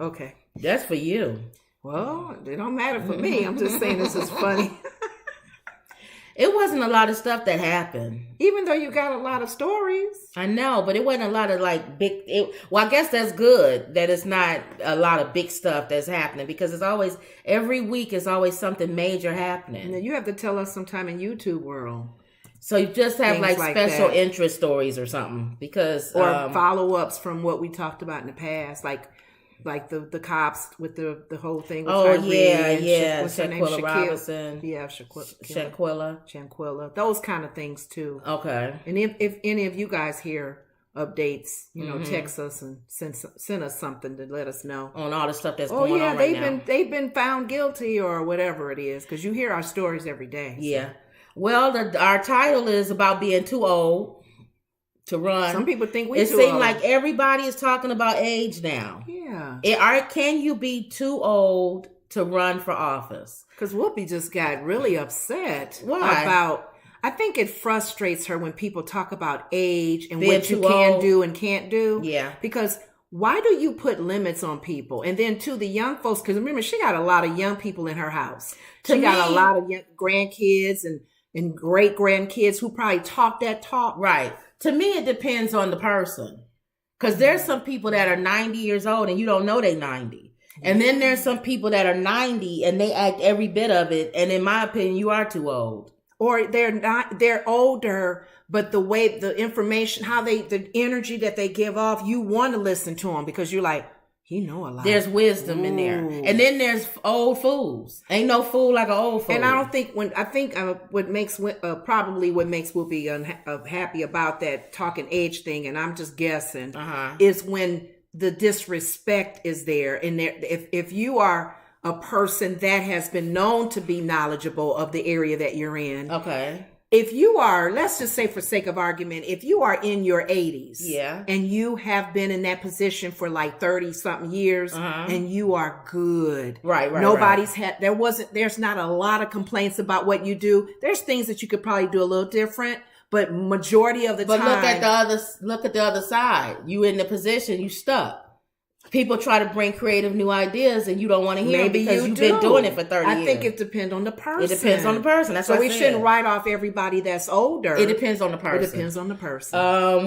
Okay. That's for you. Well, it don't matter for me. I'm just saying this is funny. It wasn't a lot of stuff that happened. Even though you got a lot of stories. I know, but it wasn't a lot of like big... I guess that's good that it's not a lot of big stuff that's happening because it's always... Every week is always something major happening. Now you have to tell us sometime in YouTube world. So you just have Things like special that. interest stories or something because... Or follow-ups from what we talked about in the past. Like the cops with the whole thing with What's her name? Shaquilla Robinson. Yeah, Shanquilla. Those kind of things too. Okay. And if any of you guys hear updates, text us and send us something to let us know on all the stuff that's going on right now. They've been found guilty or whatever it is because you hear our stories every day. So. Yeah. Well, our title is about being too old to run. Some people think it seems like everybody is talking about age now. Yeah. Can you be too old to run for office? Because Whoopi just got really upset. Why? I think it frustrates her when people talk about age and what you can do and can't do. Yeah. Because why do you put limits on people? And then to the young folks, because remember, she got a lot of young people in her house. She got a lot of young grandkids and great grandkids who probably talk that talk. Right. To me, it depends on the person. Because there's some people that are 90 years old and you don't know they're 90. And then there's some people that are 90 and they act every bit of it. And in my opinion, you are too old. Or they're older, but the way, the information, the energy that they give off, you want to listen to them because you're like, he know a lot. There's wisdom in there. And then there's old fools. Ain't no fool like an old fool. And I don't think what makes Whoopi happy about that talking age thing, and I'm just guessing, is when the disrespect is there. And if you are a person that has been known to be knowledgeable of the area that you're in. Okay. If you are, let's just say for sake of argument, if you are in your 80s, and you have been in that position for like 30 something years, and you are good, right. There's not a lot of complaints about what you do. There's things that you could probably do a little different, but majority of the time. But look at the other side. You in the position, you stuck. People try to bring creative new ideas and you don't want to hear it because you've been doing it for 30 years. I think it depends on the person. It depends on the person. That's so we shouldn't write off everybody that's older. It depends on the person.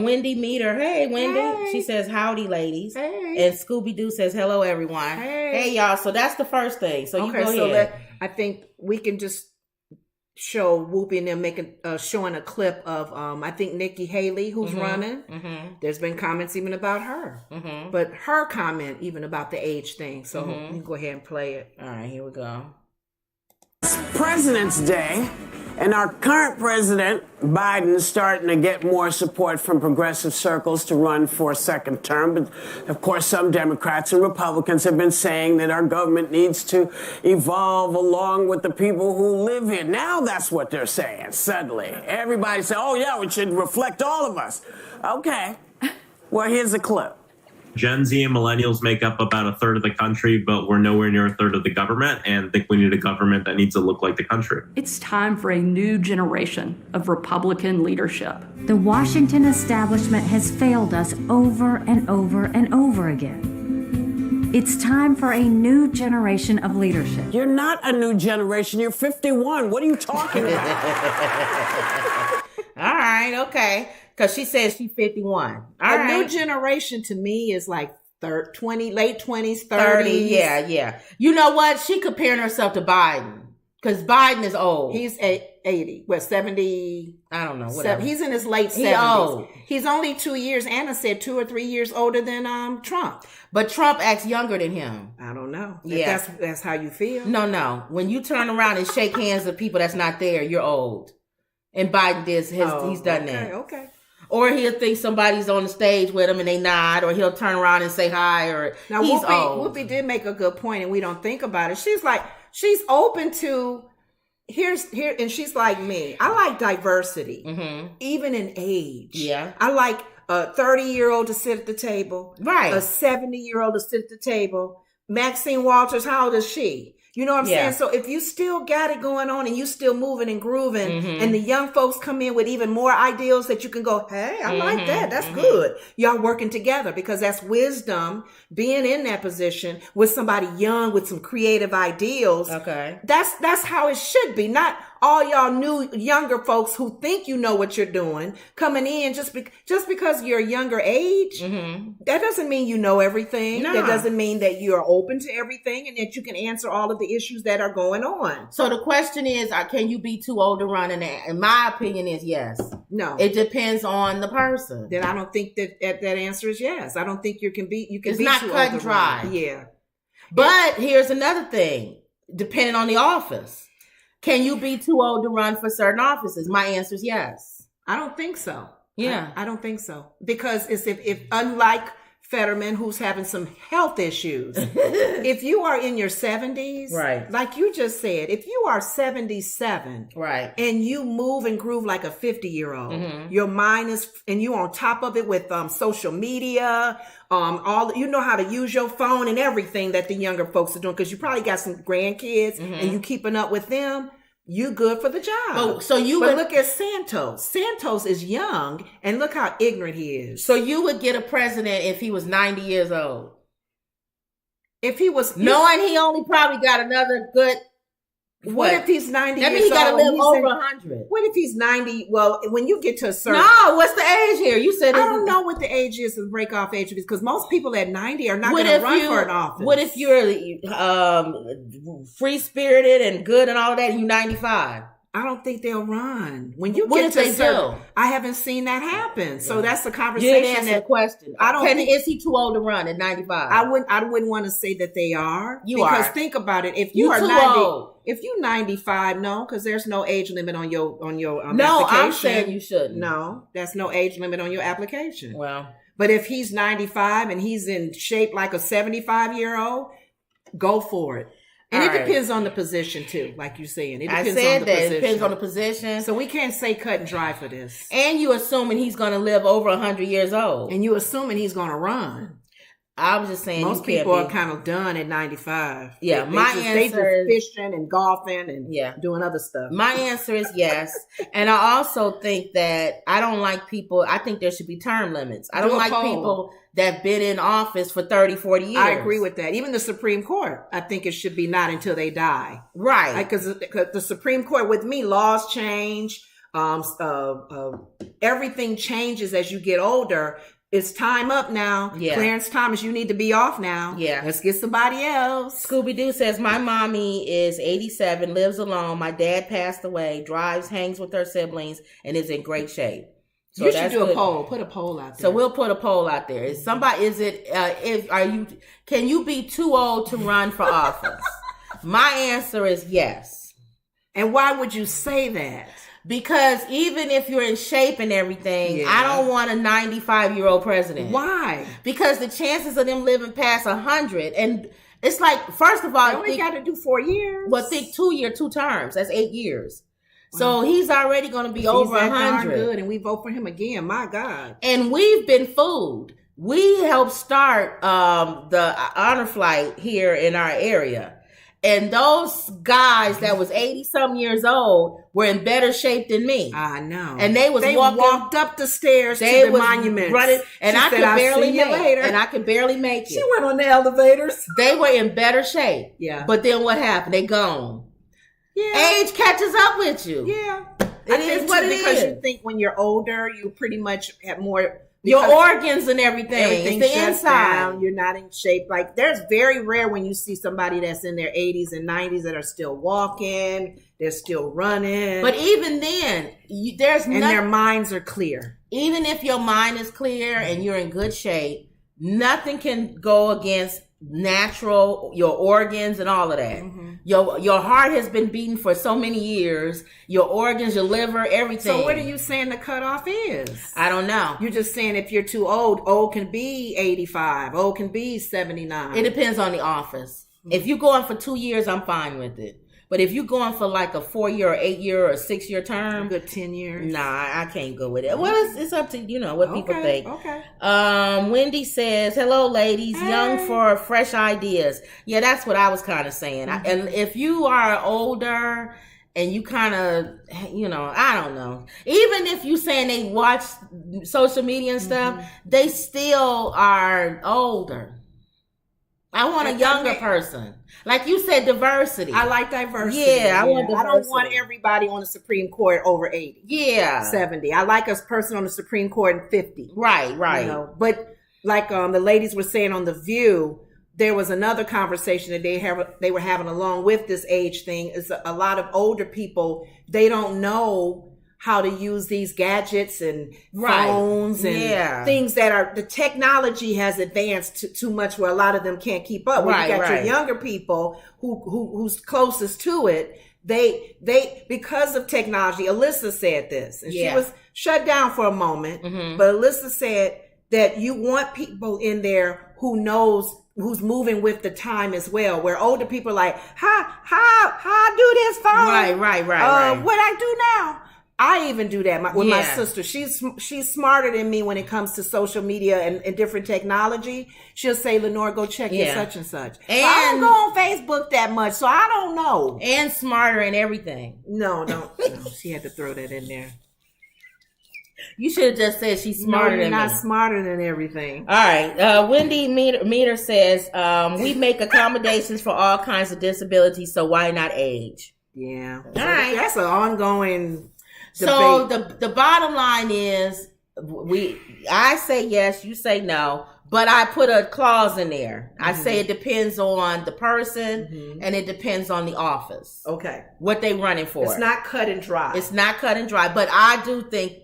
Wendy Meter. Hey, Wendy. Hey. She says, howdy, ladies. Hey. And Scooby-Doo says, hello, everyone. Hey, y'all. So that's the first thing. So you go ahead. I think we can just show Whoopi and them showing a clip of I think Nikki Haley who's running. There's been comments even about her, but her comment even about the age thing. So you can go ahead and play it. All right, here we go. It's President's Day, and our current president, Biden, is starting to get more support from progressive circles to run for a second term. But, of course, some Democrats and Republicans have been saying that our government needs to evolve along with the people who live here. Now that's what they're saying, suddenly. Everybody say, oh, yeah, we should reflect all of us. Okay. Well, here's a clip. Gen Z and millennials make up about a third of the country, but we're nowhere near a third of the government, and I think we need a government that needs to look like the country. It's time for a new generation of Republican leadership. The Washington establishment has failed us over and over and over again. It's time for a new generation of leadership. You're not a new generation. You're 51. What are you talking about? All right, okay. Because she says she's 51. New generation to me is like 20, late 20s, 30s. 30, yeah. You know what? She comparing herself to Biden. Because Biden is old. He's 80. 70? I don't know. Whatever. He's in his late 70s. He's old. He's only 2 years, Anna said 2 or 3 years older than Trump. But Trump acts younger than him. I don't know. Yeah. If that's how you feel. No. When you turn around and shake hands with people that's not there, you're old. And Biden he's done that. Okay. Or he'll think somebody's on the stage with him and they nod, or he'll turn around and say hi, or now, he's old. Whoopi did make a good point, and we don't think about it. She's open to and she's like me. I like diversity, even in age. Yeah. I like a 30-year-old to sit at the table. Right. A 70-year-old to sit at the table. Maxine Walters, how old is she? You know what I'm Yeah. saying? So if you still got it going on and you still moving and grooving, and the young folks come in with even more ideals that you can go, hey, I like that. That's good. Y'all working together, because that's wisdom, being in that position with somebody young with some creative ideals. Okay. That's how it should be. Not all y'all new younger folks who think you know what you're doing coming in just because you're a younger age. That doesn't mean you know everything. No. That doesn't mean that you're open to everything and that you can answer all of the issues that are going on. So the question is, can you be too old to run? And my opinion is yes. No. It depends on the person. Then I don't think that answer is yes. I don't think you can be It's be not too cut old and to run. dry. Yeah. But here's another thing, depending on the office. Can you be too old to run for certain offices? My answer is yes. I don't think so. Yeah. I don't think so. Because it's if unlike Fetterman, who's having some health issues, if you are in your 70s, Right. like you just said, if you are 77, Right. and you move and groove like a 50-year-old, your mind is, and you on top of it with social media, all you know how to use your phone and everything that the younger folks are doing, because you probably got some grandkids and you keeping up with them. You good for the job. Oh, so you but would look at Santos. Santos is young, and look how ignorant he is. So you would get a president if he was 90 years old, If he was knowing he only probably got another good. what if he's 90 That years means he got to old and live he's over in- 100. What if he's 90? Well, when you get to a certain, No, what's the age here? You said I don't know what the age is, the break off age, because most people at 90 are not What going to if run you- for an office. What if you're free spirited and good and all that, and you're 95? I don't think they'll run. When you What get if to they certain, do? I haven't seen that happen. So that's the You conversation didn't answer the that question. I don't think- Is he too old to run at 95? I wouldn't want to say that they are. You because are. think about it. If You you are too 90, old. if you 95, no, because there's no age limit on your No, I'm application. saying you shouldn't. No, that's no age limit on your application. Well, But if he's 95 and he's in shape like a 75-year-old, go for it. And All it right. depends on the position too, like you're saying. It I depends said on the that position. it depends on the position. So we can't say cut and dry for this. And you assuming he's going to live over 100 years old. And you assuming he's going to run. I was just saying, Most you can't people are be- kind of done at 95. Yeah, my they answer just fishing and golfing and doing other stuff. My answer is yes. And I also think that I don't like people. I think there should be term limits. I Do don't a like poll. people that been in office for 30, 40 years. I agree with that. Even the Supreme Court, I think it should be not until they die. Right. Because the Supreme Court, with me, laws change. Everything changes as you get older. It's time up now. Yeah. Clarence Thomas, you need to be off now. Yeah. Let's get somebody else. Scooby-Doo says, my mommy is 87, lives alone. My dad passed away, drives, hangs with her siblings, and is in great shape. So you should that's do a good. poll. Put a poll out there. So we'll put a poll out there. Is somebody, can you be too old to run for office? My answer is yes. And why would you say that? Because even if you're in shape and everything, Yeah. I don't want a 95-year-old president. Why? Because the chances of them living past 100, and it's like, first of all, You only got to do 4 years. well, think 2 terms. That's 8 years. So he's already going to be over He's that darn 100. good, and we vote for him again. My God. And we've been fooled. We helped start the honor flight here in our area. And those guys that was 80-some years old were in better shape than me. I know. And they walking, walked up the stairs to the monument. Running, and She I said, could "I'll barely see you make later." it. And I could barely make She it. went on the elevators. They were in better shape. Yeah. But then what happened? They gone. Yeah. Age catches up with you. Yeah. It is what it because is. you think when you're older, you pretty much have more. Your because organs and everything. everything It's the shuts inside. down. You're not in shape. Like there's very rare when you see somebody that's in their 80s and 90s that are still walking. They're still running. But even then, there's and nothing. their minds are clear. Even if your mind is clear and you're in good shape, nothing can go against your organs and all of that. Mm-hmm. Your heart has been beating for so many years. Your organs, your liver, everything. So what are you saying the cutoff is? I don't know. You're just saying if you're too old can be 85, old can be 79. It depends on the office. If you're going for 2 years, I'm fine with it. But if you're going for like a 4-year or 8-year or 6-year term, a good 10 years. Nah, I can't go with it. Well, it's up to what people think. Okay. Wendy says, "Hello, ladies, young for fresh ideas." Yeah, that's what I was kind of saying. And if you are older and you kind of, I don't know. Even if you saying they watch social media and stuff, they still are older. I want a younger person. Like you said, diversity. I like diversity. Yeah, I want diversity. I don't want everybody on the Supreme Court over 80. Yeah. 70. I like a person on the Supreme Court at 50. Right. But like the ladies were saying on The View, there was another conversation that they were having along with this age thing. Is a lot of older people, they don't know how to use these gadgets and phones and things that are, the technology has advanced too much where a lot of them can't keep up. When you got your younger people who's closest to it, they because of technology, Alyssa said this, and she was shut down for a moment, but Alyssa said that you want people in there who's moving with the time as well, where older people are like, how I do this phone? Right. What I do now? I even do that with my sister. She's smarter than me when it comes to social media and different technology. She'll say, "Lenore, go check your such and such." And I don't go on Facebook that much, so I don't know. And smarter in everything. No, she had to throw that in there. You should have just said she's smarter than me. Not smarter than everything. All right. Wendy Meter says, we make accommodations for all kinds of disabilities, so why not age? Yeah. All right. That's an ongoing debate. So the bottom line is, I say yes, you say no, but I put a clause in there. I say it depends on the person and it depends on the office. Okay. What they running for. It's not cut and dry. It's not cut and dry. But I do think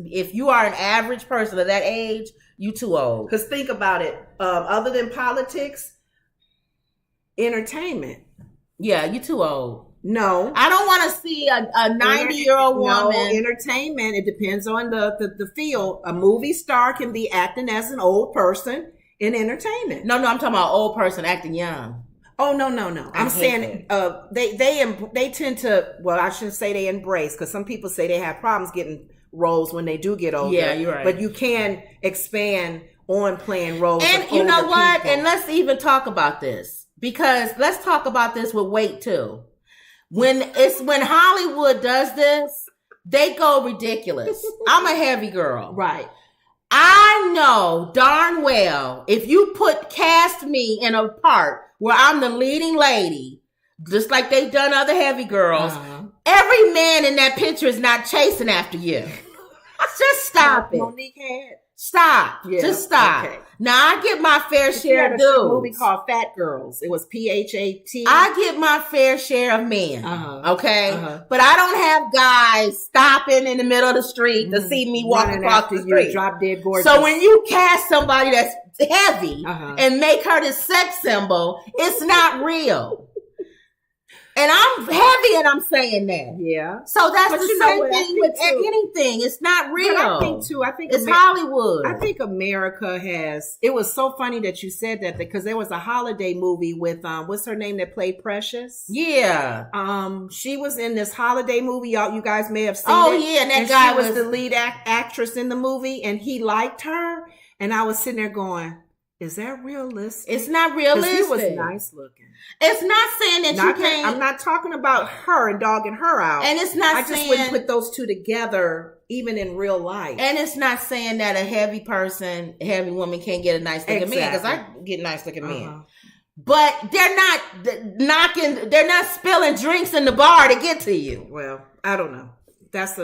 if you are an average person of that age, you too old. Because think about it. Other than politics, entertainment. Yeah, you too old. No. I don't want to see a 90-year-old woman. No, entertainment, it depends on the field. A movie star can be acting as an old person in entertainment. No, I'm talking about old person acting young. Oh, no. I'm saying they tend to, well, I shouldn't say they embrace, because some people say they have problems getting roles when they do get older. Yeah, you're right. But you can expand on playing roles. And you know what? People. And let's even talk about this, because let's talk about this with weight too. When Hollywood does this, they go ridiculous. I'm a heavy girl. Right. I know darn well if you cast me in a part where I'm the leading lady, just like they've done other heavy girls, every man in that picture is not chasing after you. Just stop it. Monique had. Stop. Yeah, just stop. Okay. Now I get my fair share of dudes. A movie called Fat Girls. It was PHAT. I get my fair share of men. Okay, but I don't have guys stopping in the middle of the street to see me walk across the street. Drop dead gorgeous. So when you cast somebody that's heavy and make her the sex symbol, it's not real. And I'm heavy and I'm saying that. Yeah. So that's the same thing with anything. It's not real. But I think it's Hollywood. I think America has, it was so funny that you said that, because there was a holiday movie with, what's her name that played Precious? Yeah. She was in this holiday movie. You guys may have seen it. Oh yeah. And that guy was the lead actress in the movie, and he liked her. And I was sitting there going, is that realistic? It's not realistic. He was nice looking. It's not saying that you can't. I'm not talking about her and dogging her out. And it's not I just wouldn't put those two together, even in real life. And it's not saying that a heavy woman can't get a nice looking man, because I get nice looking men. But they're not spilling drinks in the bar to get to you. Well, I don't know.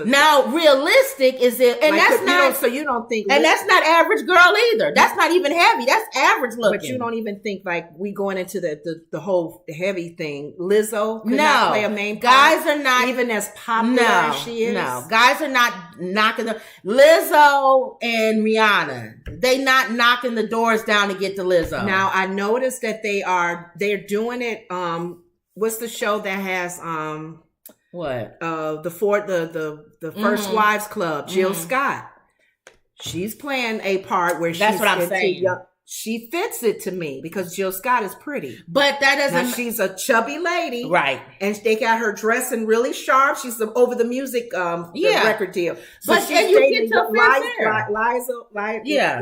Now realistic is it, and like, that's not. So you don't think, and that's not average girl either. That's not even heavy. That's average looking. But you don't even think like we going into the whole heavy thing. Lizzo could not play a main part. Guys are not even as popular as she is. No, guys are not knocking the Lizzo and Rihanna. They not knocking the doors down to get to Lizzo. Now I noticed that they're doing it. What's the show that has what? The First Wives Club, Jill Scott. She's playing a part where that's what I'm saying. she fits it to me because Jill Scott is pretty. But that doesn't... Now, she's a chubby lady. Right. And they got her dressing really sharp. She's over the music the record deal. So but then you get to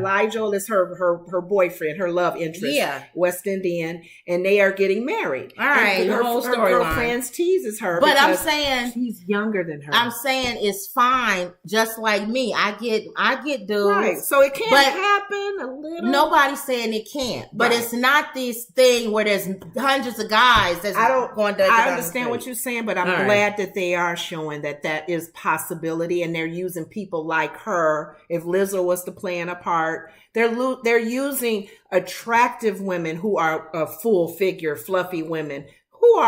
Ligel is her boyfriend, her love interest. Yeah. West Indian. And they are getting married. All right. And her whole girlfriend teases her. But I'm saying... she's younger than her. I'm saying it's fine. Just like me. I get dudes. Right. So it can't happen a little. Nobody's saying it can't, but it's not this thing where there's hundreds of guys that's going to. I understand what you're saying, but I'm glad that they are showing that is possibility, and they're using people like her. If Lizzo was to play a part, they're using attractive women who are full figure, fluffy women who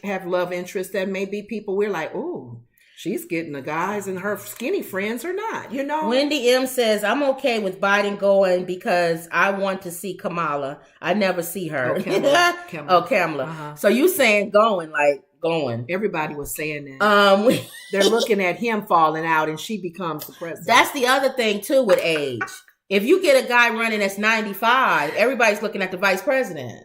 have love interests that may be people we're like, ooh. She's getting the guys, and her skinny friends are not, you know? Wendy M. says, I'm okay with Biden going because I want to see Kamala. I never see her. Oh, Kamala. Kamala. Uh-huh. So you saying going. Everybody was saying that. They're looking at him falling out, and she becomes the president. That's the other thing, too, with age. If you get a guy running that's 95, everybody's looking at the vice president.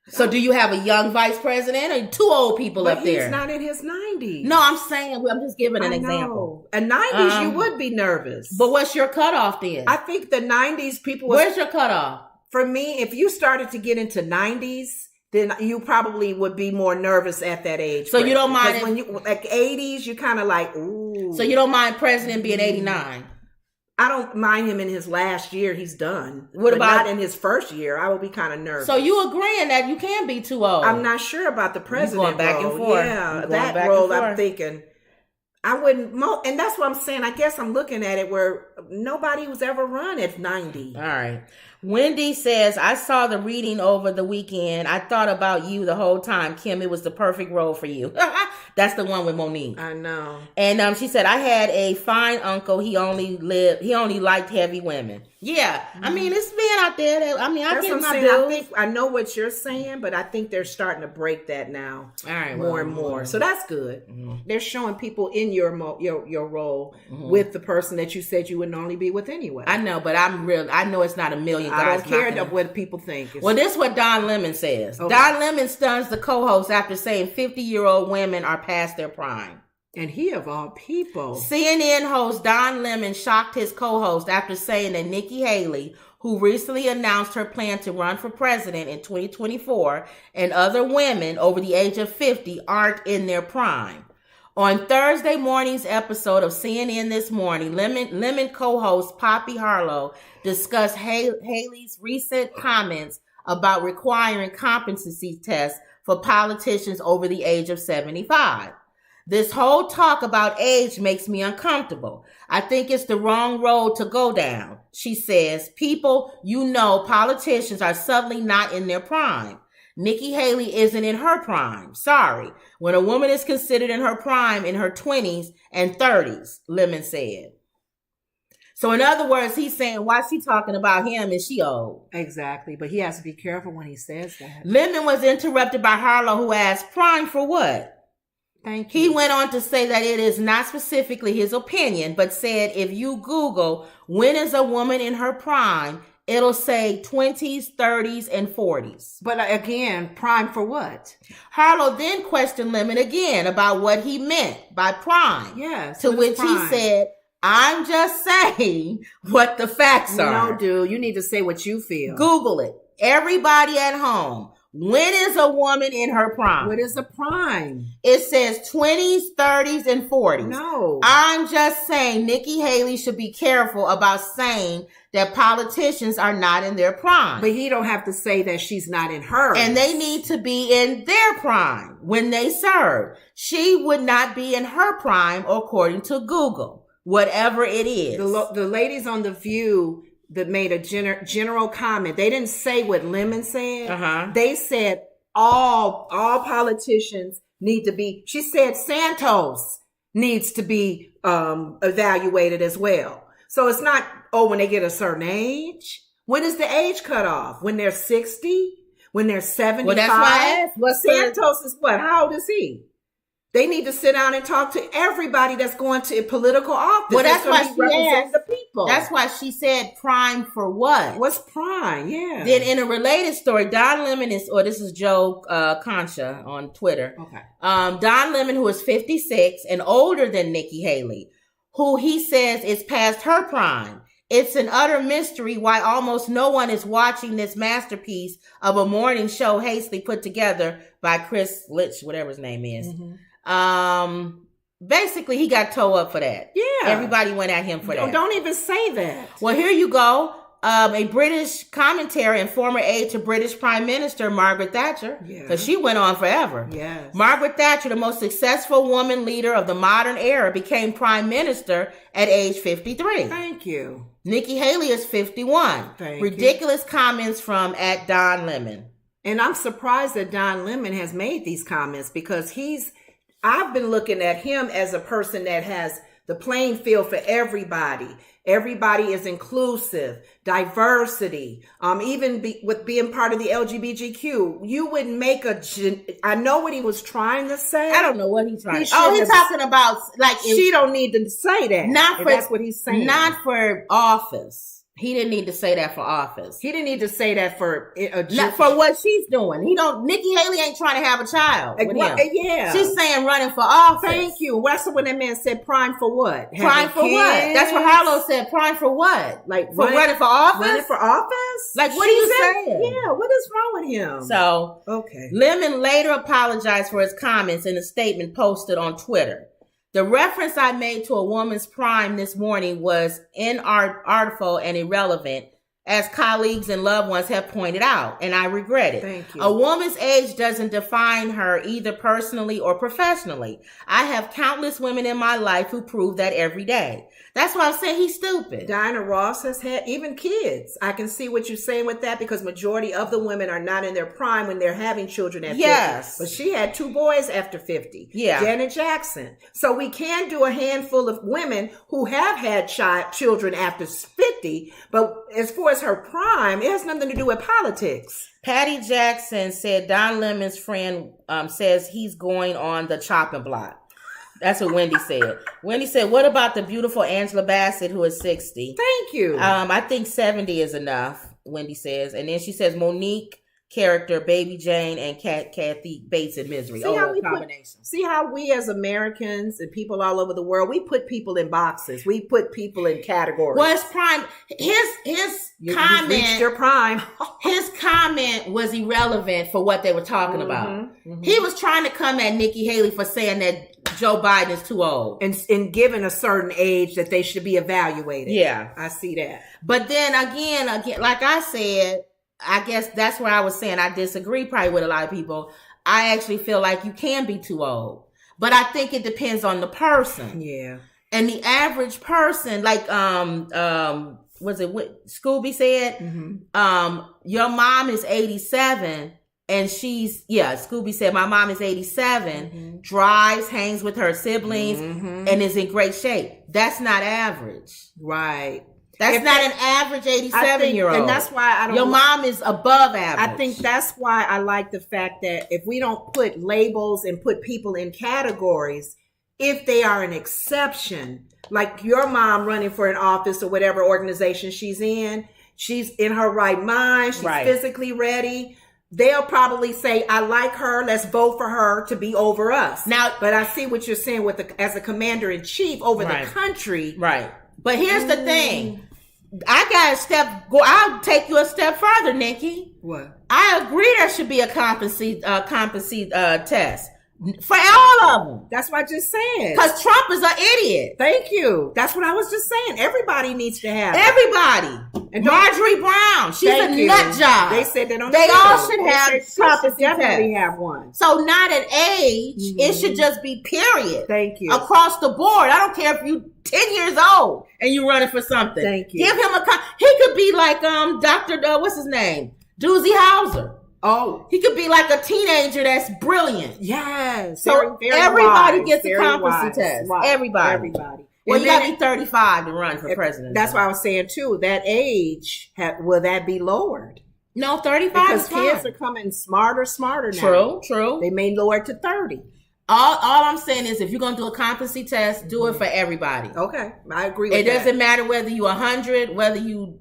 So do you have a young vice president or two old people up there? He's not in his 90s. No, I'm just giving an example. In 90s, you would be nervous. But what's your cutoff then? I think the 90s people... Where's your cutoff? For me, if you started to get into 90s, then you probably would be more nervous at that age. So you don't mind... Because when you, like 80s, you kind of like, ooh. So you don't mind president being 89? I don't mind him in his last year. He's done. What about not in his first year? I will be kind of nervous. So you agreeing that you can be too old? I'm not sure about the president. Going back role. And forth. Yeah, that role. I'm thinking I wouldn't. And that's what I'm saying. I guess I'm looking at it where nobody was ever run at 90. All right. Wendy says, I saw the reading over the weekend. I thought about you the whole time, Kim. It was the perfect role for you. That's the one with Monique. I know. And she said, I had a fine uncle. He only liked heavy women. Yeah. I mean, it's being out there. I get my bills. I know what you're saying, but I think they're starting to break that now. All right. More and more. So that's good. Mm-hmm. They're showing people in your role with the person that you said you would normally be with anyway. I know, but I know it's not a million guys. I don't care what people think. Well, this is what Don Lemon says. Okay. Don Lemon stuns the co-host after saying 50-year-old women are past their prime. And he of all people. CNN host Don Lemon shocked his co-host after saying that Nikki Haley, who recently announced her plan to run for president in 2024, and other women over the age of 50 aren't in their prime. On Thursday morning's episode of CNN This Morning, Lemon co-host Poppy Harlow discussed Haley's recent comments about requiring competency tests for politicians over the age of 75. This whole talk about age makes me uncomfortable. I think it's the wrong road to go down. She says, people, politicians are suddenly not in their prime. Nikki Haley isn't in her prime. Sorry. When a woman is considered in her prime in her 20s and 30s, Lemon said. So in other words, he's saying, why is she talking about him? Is she old? Exactly. But he has to be careful when he says that. Lemon was interrupted by Harlow, who asked, prime for what? Thank you. He went on to say that it is not specifically his opinion, but said if you Google, when is a woman in her prime, it'll say 20s, 30s, and 40s. But again, prime for what? Harlow then questioned Lemon again about what he meant by prime. Yes. To which he said, I'm just saying what the facts are. No, dude, you need to say what you feel. Google it. Everybody at home. When is a woman in her prime? What is a prime? It says 20s, 30s, and 40s. No. I'm just saying Nikki Haley should be careful about saying that politicians are not in their prime. But he don't have to say that she's not in hers. And they need to be in their prime when they serve. She would not be in her prime according to Google, whatever it is. The ladies on The View that made a general comment. They didn't say what Lemon said. Uh-huh. They said all politicians need to be. She said Santos needs to be evaluated as well. So it's not, when they get a certain age. When is the age cut off? When they're 60? When they're 75? Well, that's why I asked. Santos is what? How old is he? They need to sit down and talk to everybody that's going to political office. Well, that's why she represents the people. That's why she said prime for what? What's prime? Yeah. Then in a related story, Don Lemon this is Joe Concha on Twitter. Okay. Don Lemon, who is 56 and older than Nikki Haley, who he says is past her prime. It's an utter mystery why almost no one is watching this masterpiece of a morning show hastily put together by Chris Litch, whatever his name is. Mm-hmm. Basically, he got toe up for that. Yeah. Everybody went at him for that. Don't even say that. Well, here you go. A British commentator and former aide to British Prime Minister Margaret Thatcher, because she went on forever. Yes. Margaret Thatcher, the most successful woman leader of the modern era, became Prime Minister at age 53. Thank you. Nikki Haley is 51. Ridiculous comments from @Don Lemon. And I'm surprised that Don Lemon has made these comments because I've been looking at him as a person that has the playing field for everybody. Everybody is inclusive, diversity, even with being part of the LGBTQ. You wouldn't make I know what he was trying to say. I don't know what he's trying to say. He's talking about, like, she don't need to say that. That's what he's saying. Not for office. He didn't need to say that for office. He didn't need to say that for what she's doing. Nikki Haley ain't trying to have a child with him. Yeah. She's saying running for office. Thank you. That's when that man said prime for what? Prime for what? That's what Harlow said. Prime for what? Like for running for office? Running for office? Like, what are you saying? Yeah, what is wrong with him? So, okay. Lemon later apologized for his comments in a statement posted on Twitter. The reference I made to a woman's prime this morning was inartful and irrelevant, as colleagues and loved ones have pointed out, and I regret it. Thank you. A woman's age doesn't define her either personally or professionally. I have countless women in my life who prove that every day. That's why I'm saying he's stupid. Diana Ross has had even kids. I can see what you're saying with that because majority of the women are not in their prime when they're having children at 50. But she had 2 boys after 50. Yeah. Janet Jackson. So we can do a handful of women who have had children after 50. But as far as her prime, it has nothing to do with politics. Patty Jackson said Don Lemon's friend says he's going on the chopping block. That's what Wendy said. Wendy said, what about the beautiful Angela Bassett, who is 60? Thank you. I think 70 is enough, Wendy says. And then she says Monique character, Baby Jane, and Kathy Bates in Misery. See how we as Americans and people all over the world, we put people in boxes. We put people in categories. Well, it's prime. His comment. You reached your prime. His comment was irrelevant for what they were talking about. Mm-hmm. He was trying to come at Nikki Haley for saying that Joe Biden is too old. And given a certain age that they should be evaluated. Yeah. I see that. But then again, like I said, I guess that's where I was saying I disagree probably with a lot of people. I actually feel like you can be too old. But I think it depends on the person. Yeah. And the average person, like was it what Scooby said? Mm-hmm. Your mom is 87 and Scooby said my mom is 87, mm-hmm. drives, hangs with her siblings, mm-hmm. and is in great shape. That's not average. Right. That's not an average 87-year-old. And that's why I don't. Your mom is above average. I think that's why I like the fact that if we don't put labels and put people in categories, if they are an exception, like your mom running for an office or whatever organization she's in her right mind, she's physically ready. They'll probably say, I like her, let's vote for her to be over us. Now, but I see what you're saying as a commander in chief over the country. Right. But here's the thing. I'll take you a step further, Nikki. What? I agree there should be a competency test for all of them. That's what I just said. Because Trump is an idiot. Thank you. That's what I was just saying. Everybody needs to have everybody. And Marjorie Brown, she's a nut job. They said that on They all should have competency definitely have one. So not at age. Mm-hmm. It should just be period. Thank you. Across the board. I don't care if you 10 years old and you running for something. Thank you. Give him he could be like Dr. what's his name? Doozy Howser. Oh. He could be like a teenager that's brilliant. Yes. So very everybody wise, gets a competency test. Right. Everybody. Well, you got to be 35 to run for president. That's why I was saying too, that age, will that be lowered? No, 35 because is fine. kids are coming smarter now. True. They may lower it to 30. All I'm saying is if you're going to do a competency test, do it for everybody. Okay. I agree with that. It doesn't matter whether you 100, whether you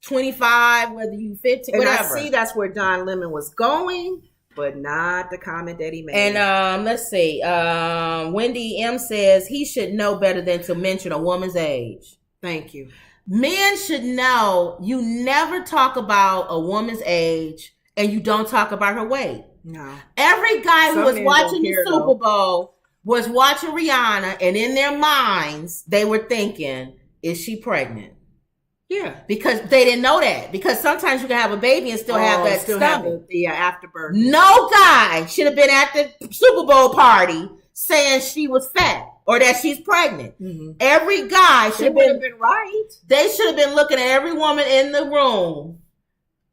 25, whether you 50, and whatever. I see that's where Don Lemon was going, but not the comment that he made. And let's see. Wendy M says he should know better than to mention a woman's age. Thank you. Men should know you never talk about a woman's age and you don't talk about her weight. No. Every guy who was watching the Super Bowl was watching Rihanna, and in their minds, they were thinking, is she pregnant? Yeah. Because they didn't know that. Because sometimes you can have a baby and still have that stomach. Afterbirth. No guy should have been at the Super Bowl party saying she was fat or that she's pregnant. Mm-hmm. Every guy should have been right. They should have been looking at every woman in the room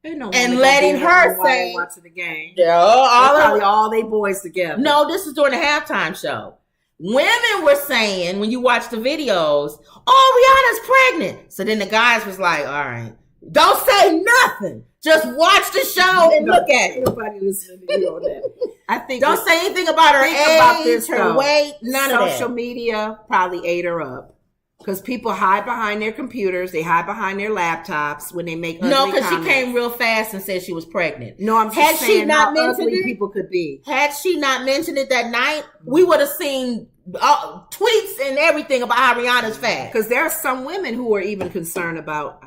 and letting her say, watching the game. Yeah, all they boys together. No, this is during the halftime show. Women were saying when you watch the videos, "Oh, Rihanna's pregnant." So then the guys was like, "All right, don't say nothing. Just watch the show and look at it." Nobody listening to you on that. I think don't say anything about her age, her weight, none of that. Social media probably ate her up. Because people hide behind their computers, they hide behind their laptops when they make ugly No, because she comments. came real fast and said she was pregnant. No, I'm just saying how ugly people could be. Had she not mentioned it that night, we would have seen tweets and everything about how Rihanna's fat. Because there are some women who are even concerned about,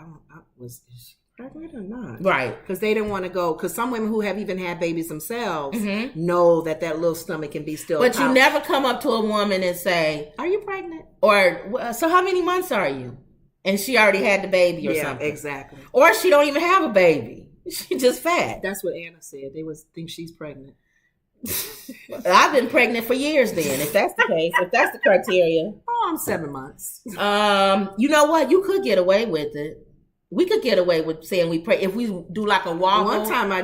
is she pregnant or not? Right. Because they didn't want to go. Because some women who have even had babies themselves know that little stomach can be still But you never come up to a woman and say, "Are you pregnant?" Or, "So how many months are you?" And she already had the baby or something. Exactly. Or she don't even have a baby. She's just fat. That's what Anna said. They think she's pregnant. I've been pregnant for years then, if that's the case, if that's the criteria. Oh, I'm 7 months. You know what? You could get away with it. We could get away with saying we pray if we do like a wobble. One time I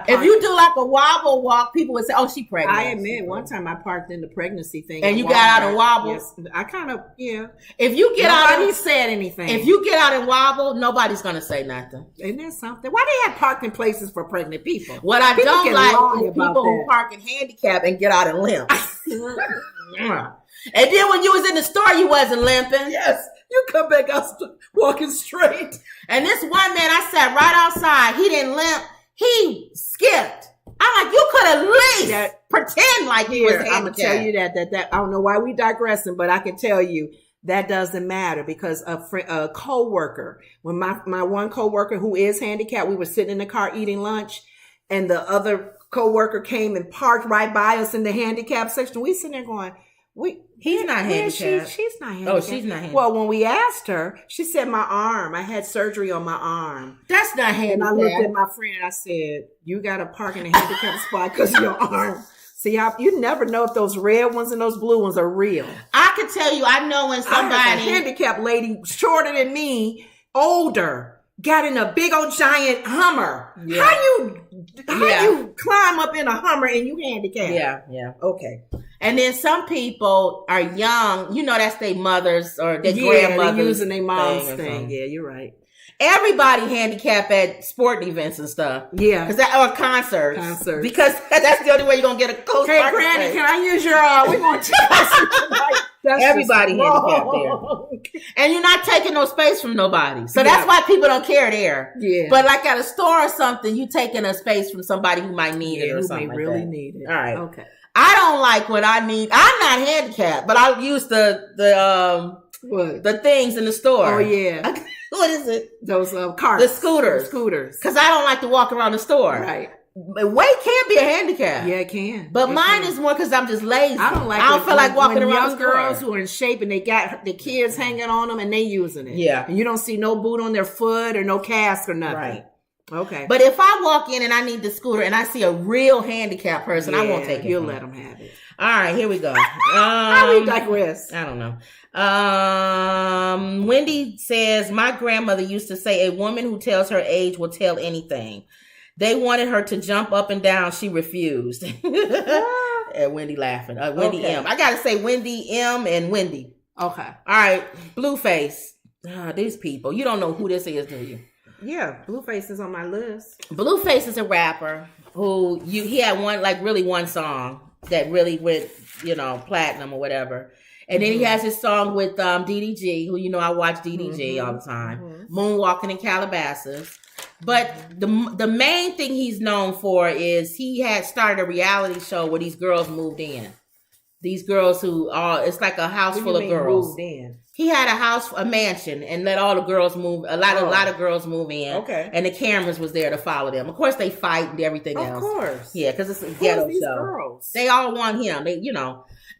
if you do like a wobble walk, people would say, "Oh, she pregnant." I admit, one time I parked in the pregnancy thing, and you got out and wobble. Yes, I kind of If you get nobody out, and said anything. If you get out and wobble, nobody's gonna say nothing. Isn't there something? Why they have parking places for pregnant people? What I don't like is people who park in handicap and get out and limp. And then when you was in the store, you wasn't limping. Yes. You come back out walking straight. And this one man, I sat right outside. He didn't limp. He skipped. I'm like, you could at least pretend like he was handicapped. I'm going to tell you that I don't know why we digressing, but I can tell you that doesn't matter because a co-worker, when my one co-worker who is handicapped, we were sitting in the car eating lunch and the other co-worker came and parked right by us in the handicap section. We sitting there going, he's not handicapped. She's not handicapped. Oh, she's not handicapped. Well, when we asked her, she said, "My arm. I had surgery on my arm." That's not handicapped. And I looked at my friend and I said, "You got to park in a handicap spot because of your arm." See, you never know if those red ones and those blue ones are real. I can tell you, I know when somebody... a handicapped lady, shorter than me, older, got in a big old giant Hummer. Yeah. How you climb up in a Hummer and you handicapped? Yeah. Okay. And then some people are young. You know, that's their mothers or their grandmothers. They're using their mom's thing. Yeah, you're right. Everybody handicapped at sporting events and stuff. Yeah. Or concerts. Concerts. Because that's the only way you're going to get a close Hey, Granny, can I use your we're going to tonight. Everybody handicapped there. And you're not taking no space from nobody. So that's why people don't care there. Yeah. But like at a store or something, you taking a space from somebody who might need it or something who may really need it. All right. Okay. I don't like what I need. I'm not handicapped, but I use the things in the store. Oh yeah. What is it? Those carts. The scooters. Because I don't like to walk around the store. Right. Weight can be a handicap. Yeah, it can. But mine is more because I'm just lazy. I don't feel like walking around young girls who are in shape and they got the kids hanging on them and they using it. Yeah. And you don't see no boot on their foot or no cast or nothing. Right. Okay. But if I walk in and I need the scooter and I see a real handicapped person, I won't take it. You'll let them have it. All right, here we go. How we digress? I don't know. Wendy says, my grandmother used to say a woman who tells her age will tell anything. They wanted her to jump up and down. She refused. And Wendy laughing. Wendy M. I got to say Wendy M and Wendy. Okay. All right. Blueface. These people. You don't know who this is, do you? Yeah. Blueface is on my list. Blueface is a rapper who he had one song. that really went, platinum or whatever. And then he has his song with DDG, who I watch DDG all the time. Moonwalking in Calabasas. But the main thing he's known for is he had started a reality show where these girls moved in. These girls it's like a house full of girls. Moved in? He had a mansion, and let all the girls move. A lot of girls move in. Okay. And the cameras was there to follow them. Of course, they fight and everything else. Of course. Yeah, because it's a ghetto these show. Girls? They all want him.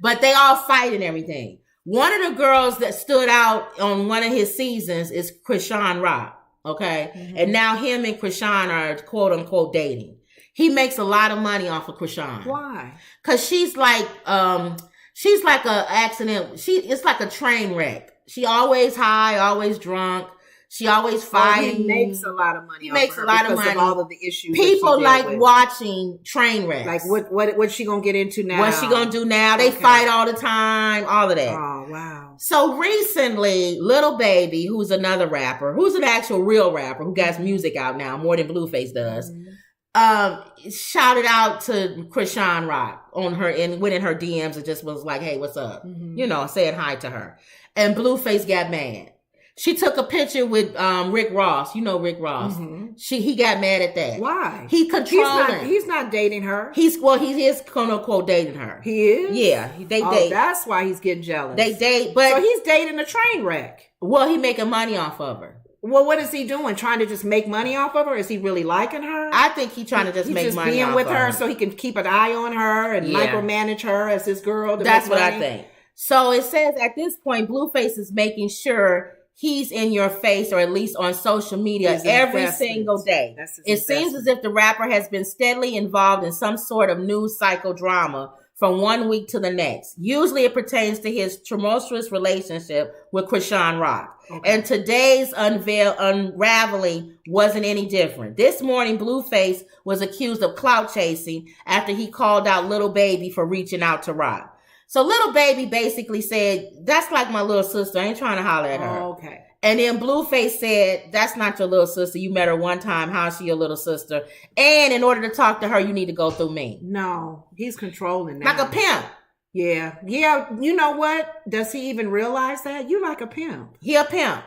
But they all fight and everything. One of the girls that stood out on one of his seasons is Krishan Rock. Okay. Mm-hmm. And now him and Krishan are quote unquote dating. He makes a lot of money off of Krishan. Why? Cause she's like a accident. It's like a train wreck. She always high, always drunk. She always fighting. He makes a lot of money. He makes a lot of money. Of all of the issues. People like watching train wrecks. Like what's she gonna get into now? What's she gonna do now? They fight all the time. All of that. Oh wow. So recently, Lil Baby, who's another rapper, who's an actual real rapper who got music out now more than Blueface does, shouted out to Krishan Rock on her and went in her DMs and just was like, "Hey, what's up?" Saying hi to her. And Blueface got mad. She took a picture with Rick Ross. You know Rick Ross. He got mad at that. Why? He controlling. He's not dating her. He is quote unquote dating her. He is? Yeah. They date. That's why he's getting jealous. They date, but so he's dating a train wreck. Well, he making money off of her. Well, what is he doing? Trying to just make money off of her? Is he really liking her? I think he's trying to just make money being off with of her so he can keep an eye on her and micromanage her as his girl. That's what I think. So it says at this point, Blueface is making sure he's in your face, or at least on social media, every single day. It seems as if the rapper has been steadily involved in some sort of news cycle drama from one week to the next. Usually it pertains to his tumultuous relationship with Krishan Rock. Okay. And today's unraveling wasn't any different. This morning, Blueface was accused of clout chasing after he called out Lil Baby for reaching out to Rock. So Lil Baby basically said, "That's like my little sister. I ain't trying to holler at her." Oh, okay. And then Blueface said, "That's not your little sister. You met her one time. How's she your little sister? And in order to talk to her, you need to go through me." No, he's controlling that. Like a pimp. Yeah. You know what? Does he even realize that? You like a pimp. He a pimp.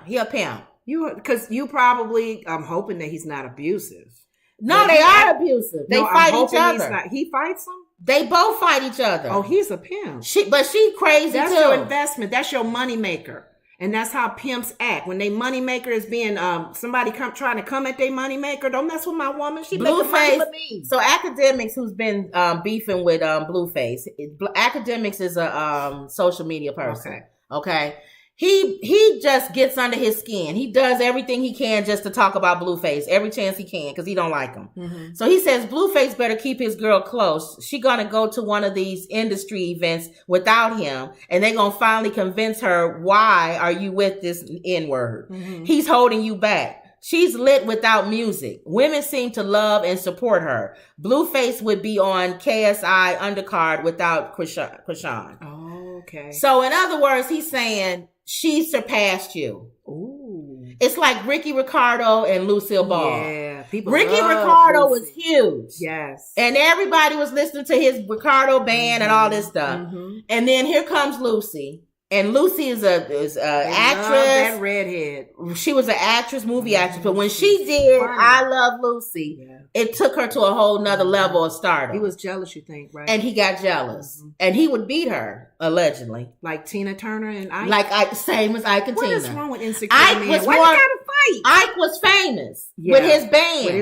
Because you probably, I'm hoping that he's not abusive. No, they are abusive. They fight each other. He fights them? They both fight each other. Oh, he's a pimp. But she crazy That's too. Your investment. That's your money maker. And that's how pimps act. When they money maker is being somebody trying to come at their money maker, don't mess with my woman. She making money for me. So Academics, who's been beefing with Blueface, Academics is a social media person. Okay. He just gets under his skin. He does everything he can just to talk about Blueface every chance he can because he don't like him. Mm-hmm. So he says Blueface better keep his girl close. She gonna go to one of these industry events without him, and they gonna finally convince her, why are you with this N-word? Mm-hmm. He's holding you back. She's lit without music. Women seem to love and support her. Blueface would be on KSI undercard without Krishan. Oh, okay. So in other words, he's saying she surpassed you. Ooh. It's like Ricky Ricardo and Lucille Ball. Yeah. Ricky Ricardo was huge. Yes. And everybody was listening to his Ricardo band and all this stuff. Mm-hmm. And then here comes Lucy. And Lucy is a actress. That redhead. She was an actress, movie actress. But when she did I Love Lucy, it took her to a whole nother level of stardom. He was jealous, you think, right? And he got jealous. Mm-hmm. And he would beat her, allegedly. Like Tina Turner and Ike? Same as Ike and Tina. What is wrong with insecure men? Why you gotta fight? Ike was famous with his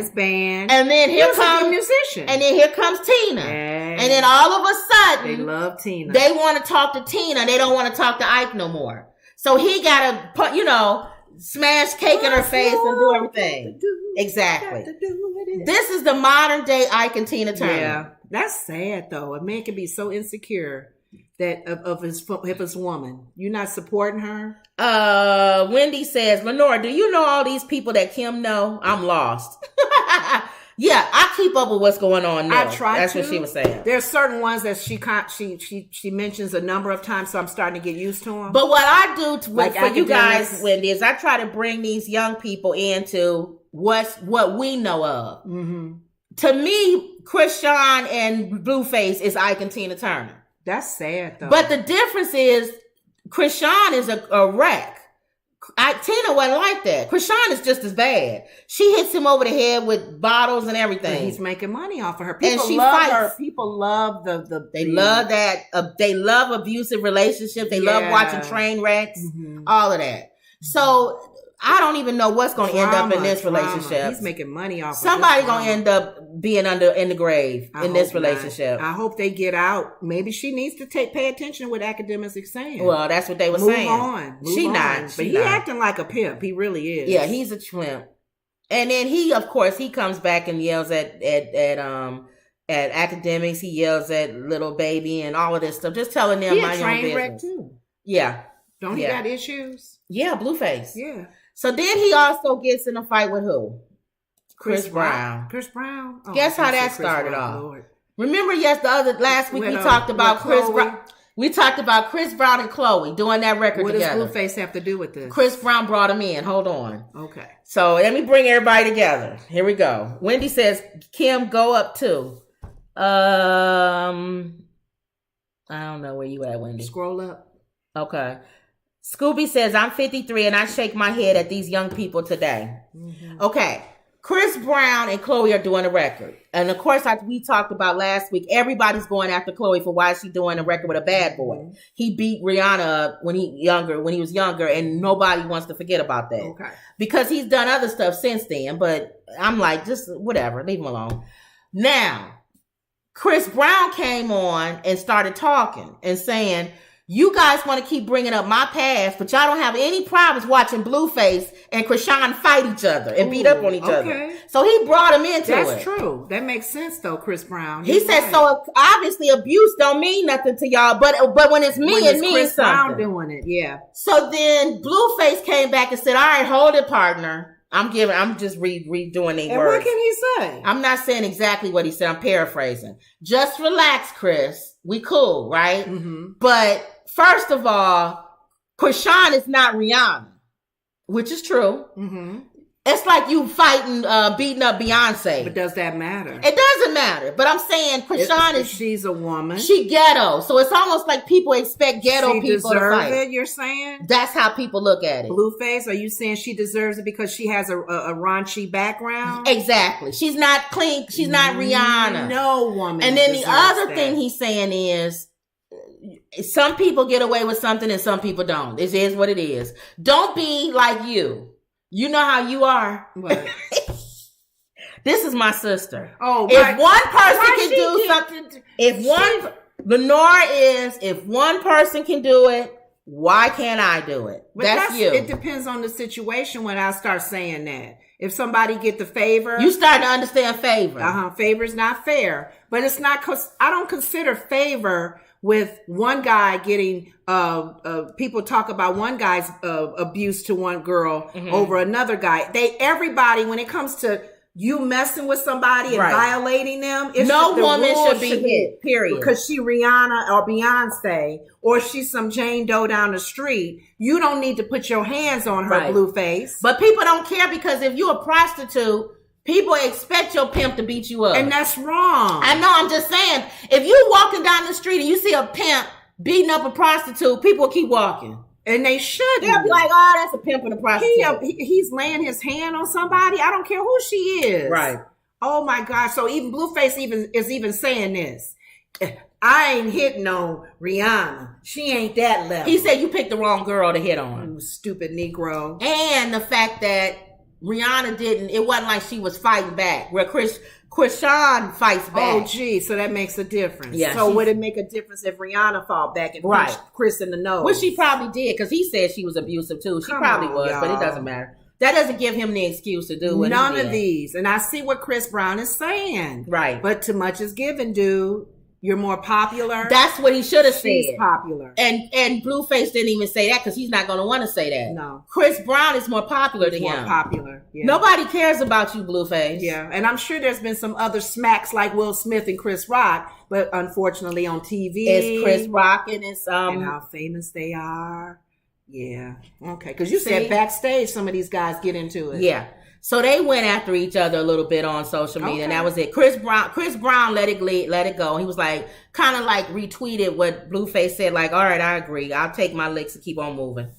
band. And then here comes a musician. And then here comes Tina. And then all of a sudden, they love Tina. They want to talk to Tina. They don't want to talk to Ike no more. So he got to put, smash cake in her face and do everything. Exactly. This is the modern day Ike and Tina Turner. Yeah, that's sad though. A man can be so insecure that of his woman. You're not supporting her. Wendy says, Lenore, do you know all these people that Kim know? I'm lost. Yeah, I keep up with what's going on now. I try That's to. what she was saying. There's certain ones that she mentions a number of times, so I'm starting to get used to them. But what I do for you guys, Wendy, is I try to bring these young people into what we know of. Mm-hmm. To me, Krishan and Blueface is Ike and Tina Turner. That's sad, though. But the difference is Krishan is a wreck. Tina wasn't like that. Krishan is just as bad. She hits him over the head with bottles and everything. But he's making money off of her. And she fights. People love They love that. They love abusive relationships. They love watching train wrecks. All of that. So I don't even know what's going to end up in this relationship. He's making money off. Somebody going to end up being in the grave in this relationship. I hope they get out. Maybe she needs to pay attention to what academics are saying. Well, that's what they were saying. Move on. But he acting like a pimp. He really is. Yeah, he's a pimp. And then he, of course, he comes back and yells at academics. He yells at little baby and all of this stuff. Just telling them mind your own business. He a train wreck too. Yeah. Don't he got issues? Yeah, Blueface. Yeah. So then he also gets in a fight with who? Chris Brown. Chris Brown. Oh, guess how that started off? Lord. Remember, last week we talked about Chris Brown. We talked about Chris Brown and Chloe doing that record together. What does Blueface have to do with this? Chris Brown brought him in. Hold on. Okay. So let me bring everybody together. Here we go. Wendy says, Kim, go up too. I don't know where you at, Wendy. Scroll up. Okay. Scooby says, I'm 53 and I shake my head at these young people today. Mm-hmm. Okay. Chris Brown and Chloe are doing a record. And of course, like we talked about last week, everybody's going after Chloe for why is she doing a record with a bad boy. Mm-hmm. He beat Rihanna up when he was younger, and nobody wants to forget about that. Okay. Because he's done other stuff since then, but I'm like, just whatever, leave him alone. Now, Chris Brown came on and started talking and saying, you guys want to keep bringing up my past, but y'all don't have any problems watching Blueface and Krishan fight each other and beat up on each other. So he brought him into it. That's true. That makes sense, though, Chris Brown. He said, so obviously abuse don't mean nothing to y'all, but when it's me, it means Chris something. Brown doing it, yeah. So then Blueface came back and said, all right, hold it, partner. I'm just redoing these words. And what can he say? I'm not saying exactly what he said. I'm paraphrasing. Just relax, Chris. We cool, right? Mm-hmm. But first of all, Krishan is not Rihanna, which is true. Mm-hmm. It's like you fighting, beating up Beyonce. But does that matter? It doesn't matter. But I'm saying Krishan she's a woman. She ghetto. So it's almost like people expect ghetto people to fight. It, you're saying? That's how people look at it. Blueface, are you saying she deserves it because she has a raunchy background? Exactly. She's not clean. She's not Rihanna. No woman. And then the other thing he's saying is, some people get away with something and some people don't. It is what it is. Don't be like you. You know how you are. What? This is my sister. Oh, if one person can do something, if one person can do it, why can't I do it? But that's you. It depends on the situation when I start saying that. If somebody get the favor, you start to understand favor. Favor's not fair, but it's not. I don't consider favor with one guy getting, people talk about one guy's abuse to one girl over another guy. Everybody, when it comes to you messing with somebody and violating them, no woman should be hit, period. Because she Rihanna or Beyonce, or she's some Jane Doe down the street. You don't need to put your hands on her, Blueface. But people don't care, because if you're a prostitute, people expect your pimp to beat you up. And that's wrong. I know, I'm just saying, if you walking down the street and you see a pimp beating up a prostitute, people will keep walking. And they should. They'll be like, oh, that's a pimp and a prostitute. He's laying his hand on somebody. I don't care who she is. Right. Oh my gosh. So even Blueface is saying this. I ain't hitting on Rihanna. She ain't that level. He said you picked the wrong girl to hit on. You stupid Negro. And the fact that Rihanna it wasn't like she was fighting back, where Krishan fights back. Oh, gee, so that makes a difference. Yeah, so would it make a difference if Rihanna fought back and punched Chris in the nose? Well, she probably did, because he said she was abusive too. She probably was, y'all. But it doesn't matter. That doesn't give him the excuse to do what None of these. And I see what Chris Brown is saying. Right. But too much is given, dude. You're more popular. That's what he should have said. She's popular. And Blueface didn't even say that, because he's not going to want to say that. No. Chris Brown is more popular than him. More popular. Yeah. Nobody cares about you, Blueface. Yeah. And I'm sure there's been some other smacks like Will Smith and Chris Rock, but unfortunately on TV. It's Chris Rock and it's and how famous they are. Yeah. Okay. Because you said backstage some of these guys get into it. Yeah. So they went after each other a little bit on social media, and that was it. Chris Brown let it go. He was like, kind of like retweeted what Blueface said, like, all right, I agree. I'll take my licks and keep on moving.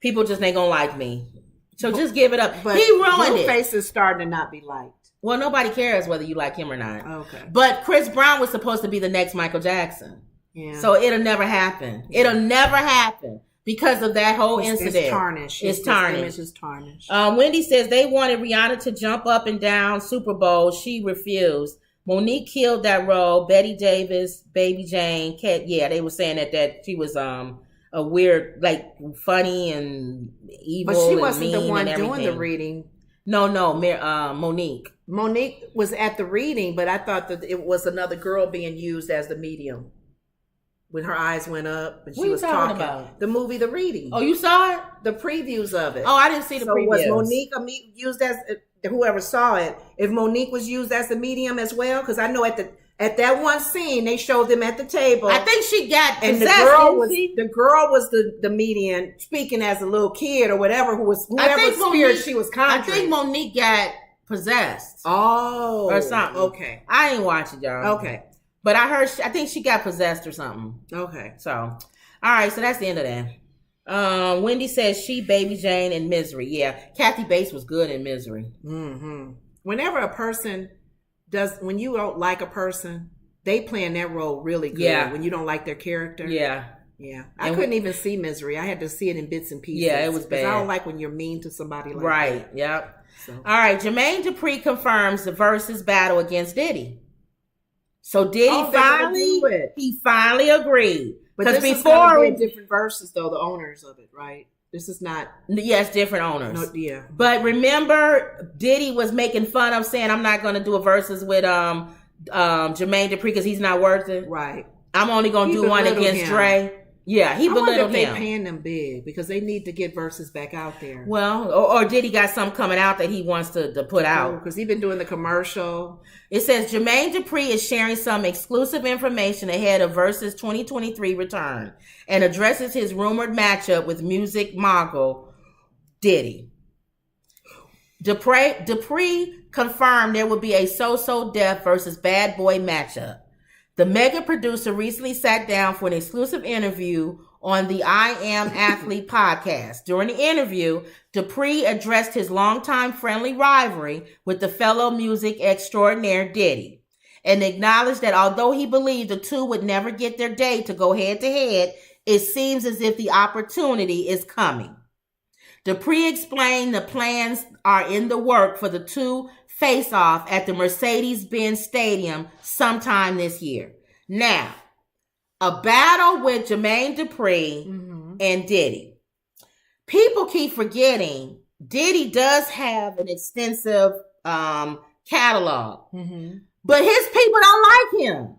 People just ain't gonna like me. So just give it up. But he ruined it. Blueface is starting to not be liked. Well, nobody cares whether you like him or not. Okay. But Chris Brown was supposed to be the next Michael Jackson. Yeah. So it'll never happen. It'll never happen because of that whole incident. It's tarnished. It's tarnished. Image is tarnished. Wendy says they wanted Rihanna to jump up and down Super Bowl. She refused. Monique killed that role. Betty Davis, Baby Jane, Kat. Yeah, they were saying that she was a weird, like funny and evil. But she wasn't the one doing doing the reading. No, Monique. Monique was at the reading, but I thought that it was another girl being used as the medium. When her eyes went up and she was talking about the movie, The Reading. Oh, you saw it? The previews of it. Oh, I didn't see the previews. Was Monique used as whoever saw it? If Monique was used as the medium as well, because I know at that one scene they showed them at the table. I think she got and possessed, the girl was the medium speaking as a little kid or whatever whoever spirit she was conjuring. I think Monique got possessed. Oh, or something. Okay, I ain't watch it, y'all. Okay. But I think she got possessed or something. Okay. So, all right. So that's the end of that. Wendy says she, Baby Jane, and Misery. Yeah. Kathy Bates was good in Misery. Mm-hmm. Whenever a person when you don't like a person, they play in that role really good. Yeah. When you don't like their character. Yeah. Yeah. I couldn't even see Misery. I had to see it in bits and pieces. Yeah, it was bad. I don't like when you're mean to somebody like that. Right. Yep. So. All right. Jermaine Dupri confirms the versus battle against Diddy. So he finally agreed. But this before is different verses though, the owners of it, right? This is not. Yes, different owners. No, yeah. But remember, Diddy was making fun of saying, "I'm not going to do a versus with Jermaine Dupri because he's not worth it." Right. I'm only going to do one against Dre. Yeah, he belittled him. They're paying them big because they need to get verses back out there. Well, or Diddy got something coming out that he wants to put out because he's been doing the commercial. It says Jermaine Dupri is sharing some exclusive information ahead of Versus 2023 return and addresses his rumored matchup with music mogul Diddy. Dupri confirmed there will be a So-So Def versus Bad Boy matchup. The mega producer recently sat down for an exclusive interview on the I Am Athlete podcast. During the interview, Dupri addressed his longtime friendly rivalry with the fellow music extraordinaire Diddy and acknowledged that although he believed the two would never get their day to go head to head, it seems as if the opportunity is coming. Dupri explained the plans are in the work for the two face-off at the Mercedes-Benz Stadium sometime this year. Now, a battle with Jermaine Dupri and Diddy. People keep forgetting Diddy does have an extensive catalog, but his people don't like him.